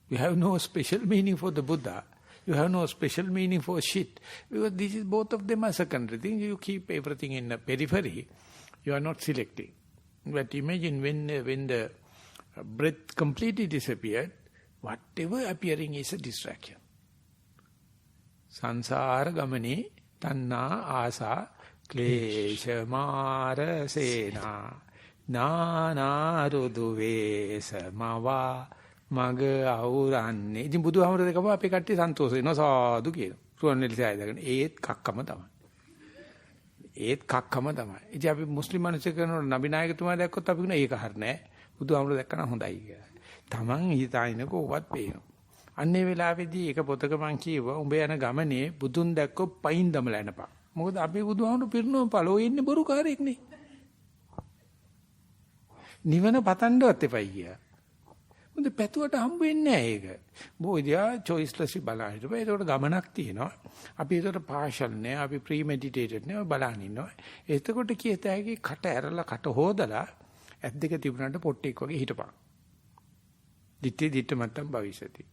You have no special meaning for the Buddha. You have no special meaning for shit. Because both of them are secondary things. You keep everything in the periphery. You are not selecting. But imagine when the breath completely disappeared, whatever appearing is a distraction. Sansara gamane tanna asa klesha mara sena nana ruduve samava maga auranne. ඉතින් බුදුහාමර දෙකම අපේ කට්ටිය සන්තෝෂ වෙනවා සාදු කියන. රුවන්වැලි සෑයදගෙන ඒත් කක්කම තමයි. ඒත් කක්කම තමයි. ඉතින් අපි මුස්ලිම් මිනිස්සු කරනකොට නබි නායකතුමා දැක්කොත් අපි කියන ඒක හරිනේ. බුදුහාමර දැක්කම හොඳයි කියලා. Taman හිතාිනක ඔවත් පේනවා. අන්නේ වෙලාවේදී ඒක පොතක මං කියුවා උඹ යන ගමනේ බුදුන් දැක්කොත් පයින් දමලා යනපා. මොකද අපි බුදුහාමුදුරු පිරිනොම් පළෝ ඉන්නේ බොරු කාරයෙක් නේ. නිවන පතන්නවත් එපයි කියා. මොකද පැතුවට හම්බ වෙන්නේ නැහැ ඒක. බොයිදියා choiceless බලන්න හිටපුවා. ඒකට ගමනක් තියෙනවා. අපි ඒකට partial නෑ, අපි premeditated නෑ බලන්න ඉන්නවා. එතකොට කියත හැකි කට ඇරලා කට හොදලා ඇස් දෙක තිබුණාට පොට්ටෙක් වගේ හිටපන්. දිට්ඨි මත්තම් භවිෂති.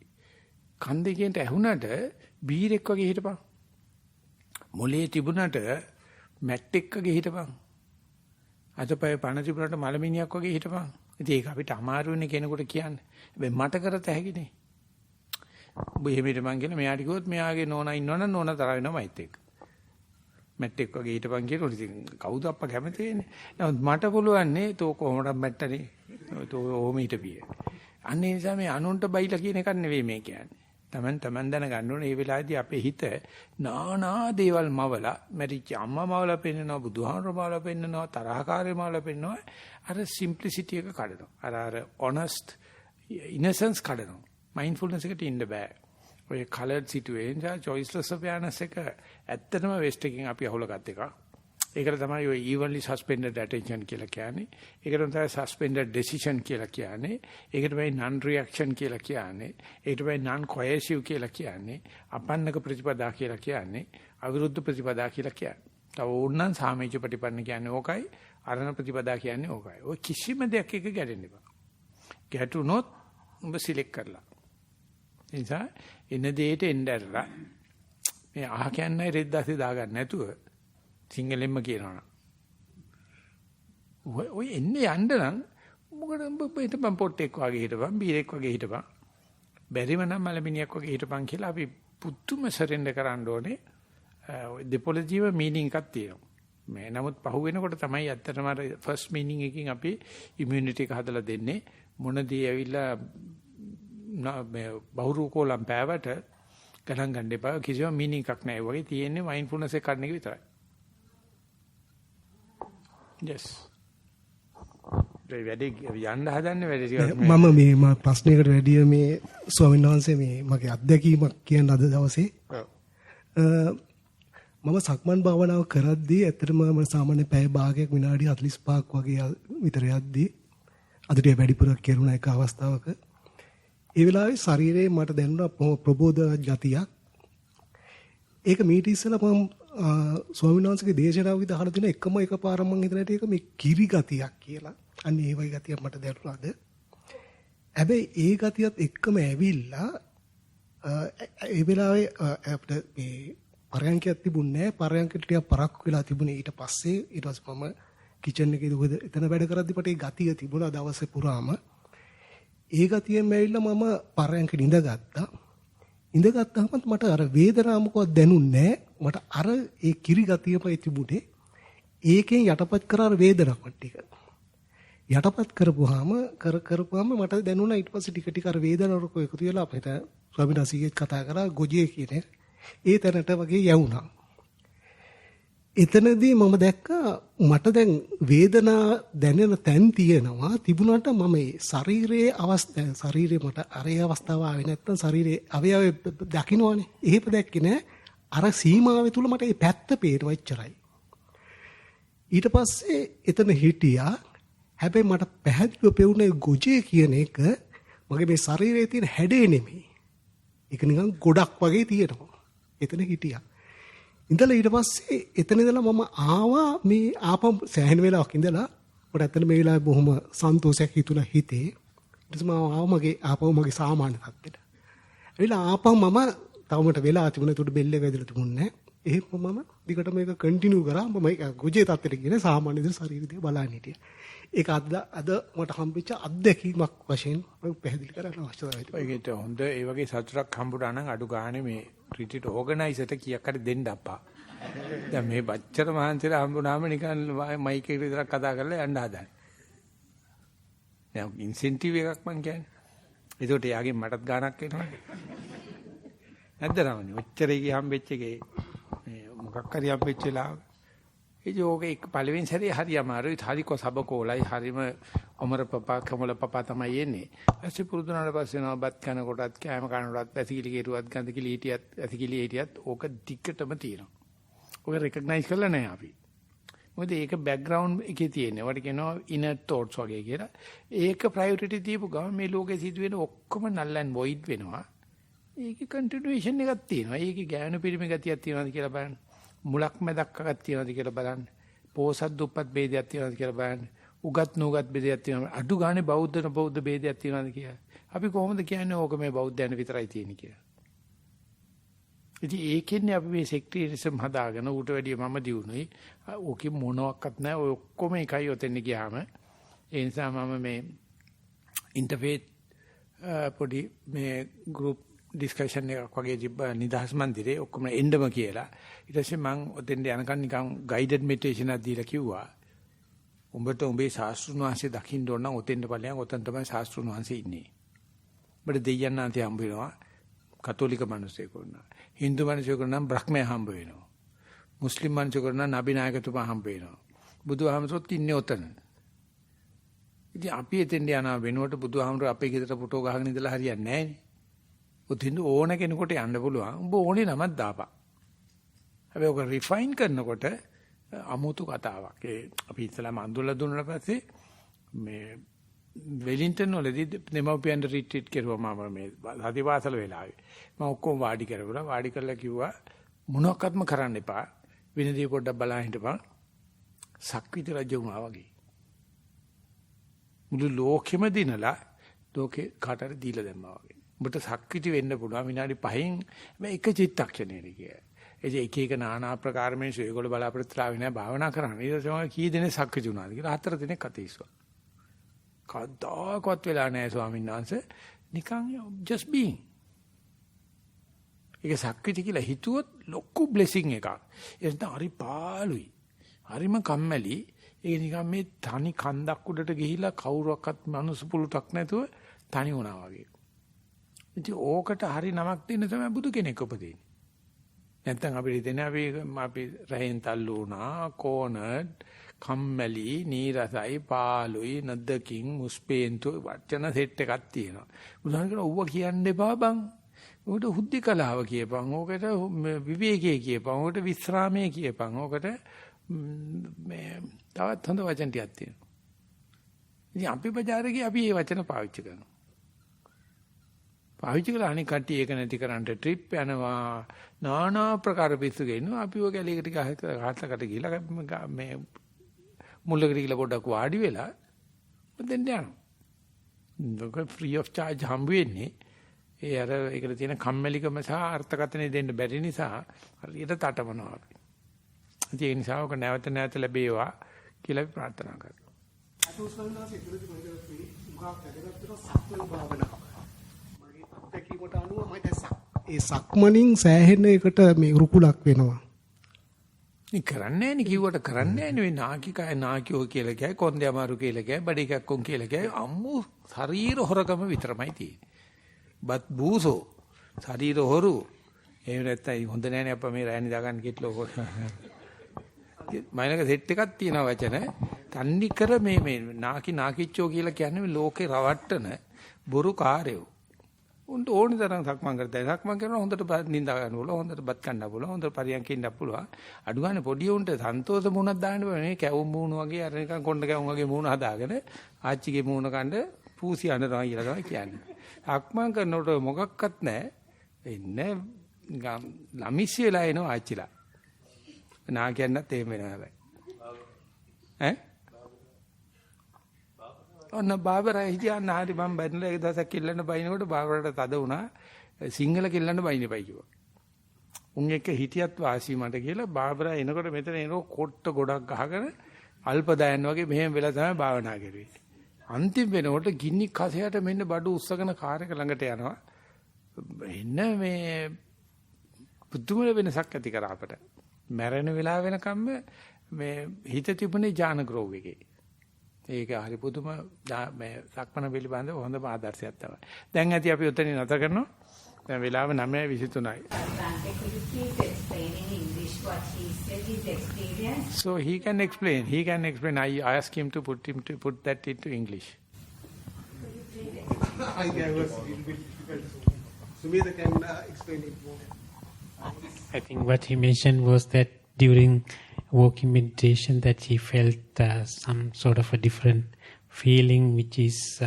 කන් දෙකෙන්ට ඇහුණට බීරෙක් වගේ හිටපන්. මොලේ තිබුණට මැට්ටෙක් වගේ හිටපන්. අතපය පණ තිබුණට මලමිනියක් වගේ හිටපන්. ඉතින් ඒක අපිට අමාරුනේ කෙනෙකුට කියන්නේ. හැබැයි මට කරත හැකිනේ. ඔබ එහෙම හිටපන් කියලා මෙයාට කිව්වොත් මෙයාගේ නෝනා ඉන්නවනම් නෝනා තරහ වෙනවා මයිත් එක්ක. මැට්ටෙක් වගේ හිටපන් කියනොත් ඉතින් කවුද අප්පා කැමති වෙන්නේ? නමුත් මට පුළුවන් නේ තෝ කොහොමද මැට්ටනේ. තෝ ඕම හිටපිය. අන්න ඒ නිසා මේ අනුන්ට බයිලා කියන එකක් නෙවෙයි මේ කියන්නේ. Taman දැනගන්න ඕනේ මේ වෙලාවේදී අපේ හිත නානා දේවල් මවලා මැරිච්ච අම්මා මවලා පෙන්නනවා බුදුහාමර මවලා පෙන්නනවා තරහකාරය මවලා පෙන්නනවා අර simplicity එක කඩනවා. අර honest innocence කඩනවා. mindfulness එකට ඉන්න බෑ. ඔය colored situation choiceless awareness එක ඇත්තටම west එකකින් අපි අහුලගත් එකක්. ඒකට තමයි ඔය evenly suspended attention කියලා කියන්නේ. ඒකට තමයි suspended decision කියලා කියන්නේ. ඒකට තමයි non reaction කියලා කියන්නේ. ඒකට තමයි non coercive කියලා කියන්නේ. අපන්නක ප්‍රතිපදා කියලා කියන්නේ. අවිරුද්ධ ප්‍රතිපදා කියලා කියන්නේ. තව ඕනනම් සාමීච ප්‍රතිපන්න කියන්නේ ඕකයි. අරණ ප්‍රතිපදා කියන්නේ ඕකයි. ඔය කිසිම දෙයක් එක ගැටෙන්න එපා. ගැටුනොත් උඹ සිලෙක්ට් කරලා. ඒ නිසා එන දෙයට එන්න ඇරලා මේ අහ කියන්නේ රෙද්දාසේ දාගන්න නැතුව සිංහලෙන්ම කියනවනම් ඔය එන්නේ යන්න නම් මොකද උඹ හිටපන් පොට්ටෙක් වගේ හිටපන් බීරෙක් වගේ හිටපන් බැරිම නම් මලමිනියක් වගේ හිටපන් කියලා අපි පුදුම සරෙන්ඩර් කරන්න ඕනේ. දෙපොළ ජීව මීනින් එකක් තියෙනවා. මේ නමුත් පහු වෙනකොට තමයි ඇත්තටම අර ෆස්ට් මීනින් එකකින් අපි ඉමුනිටි එක හදලා දෙන්නේ. මොන දේ ඇවිල්ලා මේ බහුරූකෝලම් පෑවට ගණන් ගන්න එපා. කිසිම මීනින් එකක් නැහැ. වගේ තියෙන්නේ මයින්ඩ්ෆුල්නස් එක ගන්න එක විතරයි. yes. ඒ වැඩි යන්න හදන්නේ වැඩි ටිකක් මම මේ ප්‍රශ්නයකට වැඩිය මේ ස්වාමීන් වහන්සේ මේ මගේ අත්දැකීමක් කියන්න අද දවසේ මම සක්මන් භාවනාව කරද්දී ඇත්තටම මම සාමාන්‍ය පැය භාගයක් විනාඩි 45ක් වගේ විතර යද්දී අදට වැඩිපුර කෙරුණ එක අවස්ථාවක ඒ වෙලාවේ ශරීරයේ මට දැනුණා ප්‍රබෝධ ගතියක්. ඒක මීට ඉස්සෙල්ලා මම ස්වාමීන් වහන්සේගේ දේශනාවකදී අහලා තියෙන එකම එකපාරක් මම හිතනට ඒක මේ කිරි ගතියක් කියලා. අන්න ඒ වගේ ගතියක් මට දැනුණාද. හැබැයි ඒ ගතියත් එක්කම ඇවිල්ලා ඒ වෙලාවේ අපිට මේ පරයන්කයක් තිබුණේ නැහැ. පරයන්කට ටිකක් පරක්කු වෙලා තිබුණේ ඊට පස්සේ මම කිචන් එකේ එතන වැඩ කරද්දී මට ඒ ගතිය තිබුණා දවසේ පුරාම. ඒ ගතියෙන් ඇවිල්ලා මම පරයන්කෙ ඉඳගත්තා. ඉඳගත්තාම මට අර වේදනාව මොකවත් දැනුන්නේ නැහැ. මට අර ඒ කිරි ගතියමයි තිබුණේ. ඒකෙන් යටපත් කරා වේදනාවක් ටික. යටපත් කරපුවාම කරපුවාම මට දැනුණා ඊට පස්සේ ටික ටික අර වේදනාවක එකතු වෙලා අපිට ස්වාමීන් වහන්සේ කතා කරා ගොජේ කියන ඒ තැනට වගේ යවුණා. එතනදී මම දැක්කා මට දැන් වේදනා දැනෙන තැන් තියෙනවා තිබුණාට මම ශරීරයේ අවස්ථාව ශරීරේ මට අරේ අවස්ථාව ආවේ නැත්තම් ශරීරයේ අවයව දකින්නවනේ. එහෙම දැක්කේ නෑ. අර සීමාවේ තුල මට මේ පැත්ත පේනවා එච්චරයි. ඊට පස්සේ එතන හිටියා. හැබැයි මට පැහැදිලිව පෙවුනේ ගොජේ කියන එක මගේ මේ ශරීරයේ තියෙන හැඩේ නෙමෙයි. ඒක නිකන් ගොඩක් වගේ තියෙනවා. එතන හිටියා. ඉඳලා ඊට පස්සේ එතන ඉඳලා මම ආවා මේ ආපම් සෑහෙන වෙලාවක් ඉඳලා මට ඇත්තට මේ වෙලාවේ බොහොම සන්තෝෂයක් හිතුණා හිතේ. ඊට පස්සේ මම ආපහු මගේ සාමාන්‍ය තත්ත්වෙට. ඇවිල්ලා ආපහු මම තවමට වෙලා තිබුණා. ඒකට බෙල් එක වැදලා තිබුණේ නැහැ. එහෙම මම දිගට මේක කන්ටිනියු කරා. මම ගොජේ තත්ත්වෙට ගිහින් සාමාන්‍ය දේ ශරීරය බලන්න හිටියා. ඒක අද මට හම්බෙච්ච අත්දැකීමක් වශයෙන් මම පැහැදිලි කරන්න අවශ්‍යයි. ඒකට හොඳ ඒ වගේ සතුටක් හම්බුනා නම් අඩු ගානේ මේ රිට්‍රීට් ඕගනයිසර්ට කීයක් හරි දෙන්න අප්පා. දැන් මේ බච්චර මහන්සියලා හම්බුනාම නිකන් මයික් එකට විතරක් කතා කරලා යන්න හදන්නේ. දැන් ඉන්සෙන්ටිව් එකක් මං කියන්නේ. ඒකට යාගෙන් මටත් ගාණක් එනවා. නැද්ද රමණි? ඔච්චර එකේ හම්බෙච්ච එකේ මේ මොකක් හරි හම්බෙච්ච වෙලාව. ඒ ජෝගේ පළවෙනි සැරේ හරි අමාරුයි. හරි කොසබකෝලයි හරිම අමර පපා කමල පපා තමයි එන්නේ. ඊපස්සේ පුරුදුනාට පස්සේ නවබත් කන කොටත් කෑම කන කොටත් පැසිකිලි කෙරුවත් ගඳ කිලි හිටියත් ඇසිකිලි හිටියත් ඕක ටිකටම තියෙනවා. ඔක රෙකග්නයිස් කරලා නැහැ අපි. මොකද ඒක බෑග්ග්‍රවුන්ඩ් එකේ තියෙනවා. වට කියනවා ඉනර් තෝට්ස් වගේ කියලා. ඒක ප්‍රයොරිටි දීපු ගමන් මේ ලෝකේ සිදුවෙන ඔක්කොම null and void වෙනවා. ඒකේ කන්ටිනියුේෂන් එකක් තියෙනවා. ඒකේ ගෑනු පිරිමි ගතියක් තියෙනවද කියලා බලන්න. මුලක් මැදක් අගක් තියෙනවද කියලා බලන්න. පෝසත් දුප්පත් ભેදයක් තියෙනවද කියලා බලන්න. උගත් නුගත් ભેදයක් තියෙනවද? අඩු ගානේ බෞද්ධ ભેදයක් තියෙනවද කියලා. අපි කොහොමද කියන්නේ ඕක මේ බෞද්ධයන් විතරයි තියෙන්නේ කියලා. ඉතින් ඒකෙන්නේ අපි මේ සෙක්ටරිසම් හදාගෙන ඌට වැඩිය මම දිනුනේ. ඕකේ මොනවත් නැහැ. ඔය ඔක්කොම එකයි ඔතෙන් ගියාම. ඒ නිසා මම මේ ඉන්ටර්ෆේස් පොඩි මේ ගෲප් ඩිස්කෂන් එකක් වගේ තිබ්බ නිදහස් මන්දිරේ ඔක්කොම එන්නම කියලා. ඊට පස්සේ මම ඔතෙන්ට යනකම් නිකන් ගයිඩඩ් මෙඩිටේෂන් එකක් දීලා කිව්වා. උඹට උඹේ ශාස්ත්‍රුන් වහන්සේ දකින්න ඕන නම් ඔතෙන්ට ඵලයන් ඔතන තමයි ශාස්ත්‍රුන් වහන්සේ ඉන්නේ. උඹට දෙයයන් ආන්ති හම්බ වෙනවා. කතෝලික මිනිස්සුෙකුට නම් හින්දු මිනිස්සුෙකුට නම් බ්‍රහ්මයා හම්බ වෙනවා. මුස්ලිම් මිනිස්සුෙකුට නම් නබි නායකතුමා හම්බ වෙනවා. බුදුහාමසොත් ඉන්නේ ඔතන. ඉතින් අපි එතෙන්ට යනවා වෙනුවට බුදුහාමර අපේ ගෙදර ෆොටෝ ගහගෙන ඉඳලා හරියන්නේ නැහැ නේ. උතින් ඕන කෙනෙකුට යන්න පුළුවන්. උඹ ඕනේ නමක් දාපන්. හැබැයි ඔක රිෆයින් කරනකොට අමුතු කතාවක්. අපි ඉස්සලා මන්දුල දුන්නා පස්සේ මේ වෙලින්ටන් වලදී දෙමව්පියන් රිට්‍රීට් කරුවා මම මේ සතිපාසල වෙලාවේ. මම ඔක්කොම වාඩි කරගුණා. වාඩි කරලා කිව්වා මොනවත්ක්ම කරන්න එපා. විනදී පොඩ්ඩක් බලන් හිටපන්. සක්විති රජ වුණා වගේ. මුළු ලෝකෙම දිනලා ලෝකේ කාටට දීලා දැම්මා වගේ. ඔබට සක්විති වෙන්න පුළුවන් විනාඩි 5න් මේ එක චිත්තක්ෂණයේදී කියලා. ඒ එක එක নানা ආකාර මිනිස්සු ඒගොල්ලෝ බලාපොරොත්තු වෙලා නැහැ භාවනා කරන්න. ඊට පස්සේ කී දෙනෙක් සක්විති වුණාද කියලා 4 දෙනෙක් අතීස්වා. කවදාකවත් වෙලා නැහැ ස්වාමීන් වහන්සේ. නිකන් just being. ඒක සක්විති කියලා හිතුවොත් ලොකු බ්ලෙසිං එකක්. ඒ නිසා හරි පාළුයි. හරිම කම්මැලි. ඒ නිකන් මේ තනි කන්දක් උඩට ගිහිලා කවුරුවක්වත් මනුස්ස පුලුටක් නැතුව තනි වුණා වගේ. ඉතින් ඕකට හරි නමක් දෙන්න තමයි බුදු කෙනෙක් උපදින්නේ. නැත්තම් අපිට හිතෙන අපි රහෙන් තල්ලු වුණා, කෝනඩ්, කම්මැලි, නීරසයි, පාළුයි, නද්දකින්, මුස්පේන්තු වචන සෙට් එකක් තියෙනවා. බුදුහාම කියන ඕවා කියන්න එපා බං. ඕකට හුද්ධිකලාව කියපන්. ඕකට විවේකයේ කියපන්. ඕකට විස්රාමයේ කියපන්. ඕකට මේ තවත් හොඳ වචන ටිකක් තියෙනවා. ඉතින් අපි බજારේ අපි මේ වචන පාවිච්චි කරනවා. පාවිච්චි කරලා අනික කට්ටිය ඒක නැති කරන්න ට්‍රිප් යනවා. নানা ප්‍රකාර පිස්සු ගේනවා. අපි ඔය කැලේකට ගහකට ගිහලා මේ මුල්ලකට ගිහලා පොඩ්ඩක් වාඩි වෙලා දෙන්න යනවා. ඒක ෆ්‍රී ඔෆ් චාර්ජ් හම්බ වෙන්නේ. ඒ අර ඒකට තියෙන කම්මැලිකම සහ අර්ථකථනය දෙන්න බැරි නිසා හරියට තටමනවා අපි. ඒ නිසා ඔක නැවත නැවත ලැබේවා කියලා අපි ප්‍රාර්ථනා කරනවා. අතෝස්වන්දාසේ ඉදිරියට මොකද උගා පැදගත්තට සක්මන් භාවනාව. මගේ අත්දැකීමට අනුව මම ඒ සක්මනින් සෑහෙන එකට මේ රුකුලක් වෙනවා. නේ කරන්නේ නේ කිව්වට කරන්නේ නේ නාකිකය නාකියෝ කියලා කියයි කොන්දේ අමාරු කියලා කියයි බඩ එකක් කොන් කියලා කියයි අම්මු ශරීර හොරකම විතරමයි තියෙන්නේ. බත් බූසෝ ශරීර හොරු එහෙම නැත්නම් හොඳ නෑනේ අප්පා මේ රෑනි දාගන්න කිට්ලෝ මයිලක සෙට් එකක් තියෙනවා වචන තන්නි කර මේ නාකිච්චෝ කියලා කියන්නේ මේ ලෝකේ රවට්ටන බොරු කාර්යෝ උන්ට ඕනි තරම් සක්මන් කරතයි සක්මන් කරනවා හොඳට නිඳා ගන්න පුළුවන් හොඳට බත් කන්න පුළුවන් හොඳට පරියන්ක ඉන්න පුළුවන් අඩු ගන්න පොඩි උන්ට සන්තෝෂ මුණක් දාන්න බෑ මේ කැවුම් මූණ වගේ අර නිකන් කොණ්ඩ කැවුම් වගේ මූණ හදාගෙන ආච්චිගේ මූණ කන්න පූසි අඬනවා කියලා තමයි කියන්නේ සක්මන් කරනකොට මොකක්වත් නැහැ එන්නේ ළමිස්සි වෙලා එනවා ආච්චිලා නා කියන්නත් එහෙම වෙනවා හැබැයි ඈ ඔන්න බාබරා හිටියා නාටි මම බැලුවා එක දවසක් කිල්ලන්න බයිනකොට බාබරට තද වුණා සිංහල කිල්ලන්න බයින්නපයි කිව්වා. උන් එක්ක හිටියත් වාසි මට කියලා බාබරා එනකොට මෙතන එනකොට කොට්ට ගොඩක් ගහගෙන අල්පදායන් වගේ මෙහෙම වෙලා තමයි භාවනා කරුවේ. අන්තිම වෙනකොට ගින්නි කසයට මෙන්න බඩු උස්සගෙන කාර් එක ළඟට යනවා. එන්න මේ පුදුම වෙනසක් ඇති කරා අපට. මැරෙන වෙලාව වෙනකම්ම මේ හිත තිබුණේ ඥාන ග්‍රෝව් එකේ. ඒක හරි පුදුම මේ සක්මන පිළිබඳව හොඳම ආදර්ශයක් තමයි. දැන් ඇති අපි උතනින් නැත කරනවා. දැන් වෙලාව 9:23යි. So he can explain. I ask him to put that into English. I was Sumita can explain it more. I think what he mentioned was that during walking meditation that he felt some sort of a different feeling which is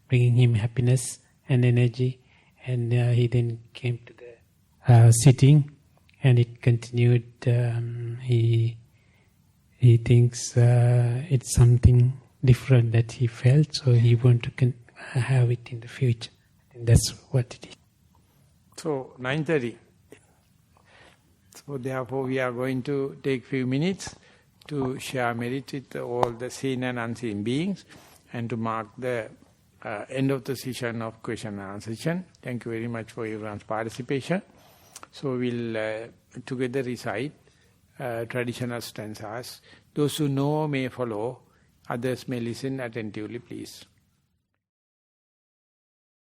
bringing him happiness and energy, and he then came to the sitting and it continued. He thinks it's something different that he felt, so he wants to have it in the future, and that's what it is. So 9:30. So therefore we are going to take few minutes to share merit with all the seen and unseen beings and to mark the end of the session of question and answer session. Thank you very much for everyone's participation. So we'll together recite traditional stanzas. Those who know may follow, others may listen attentively, please.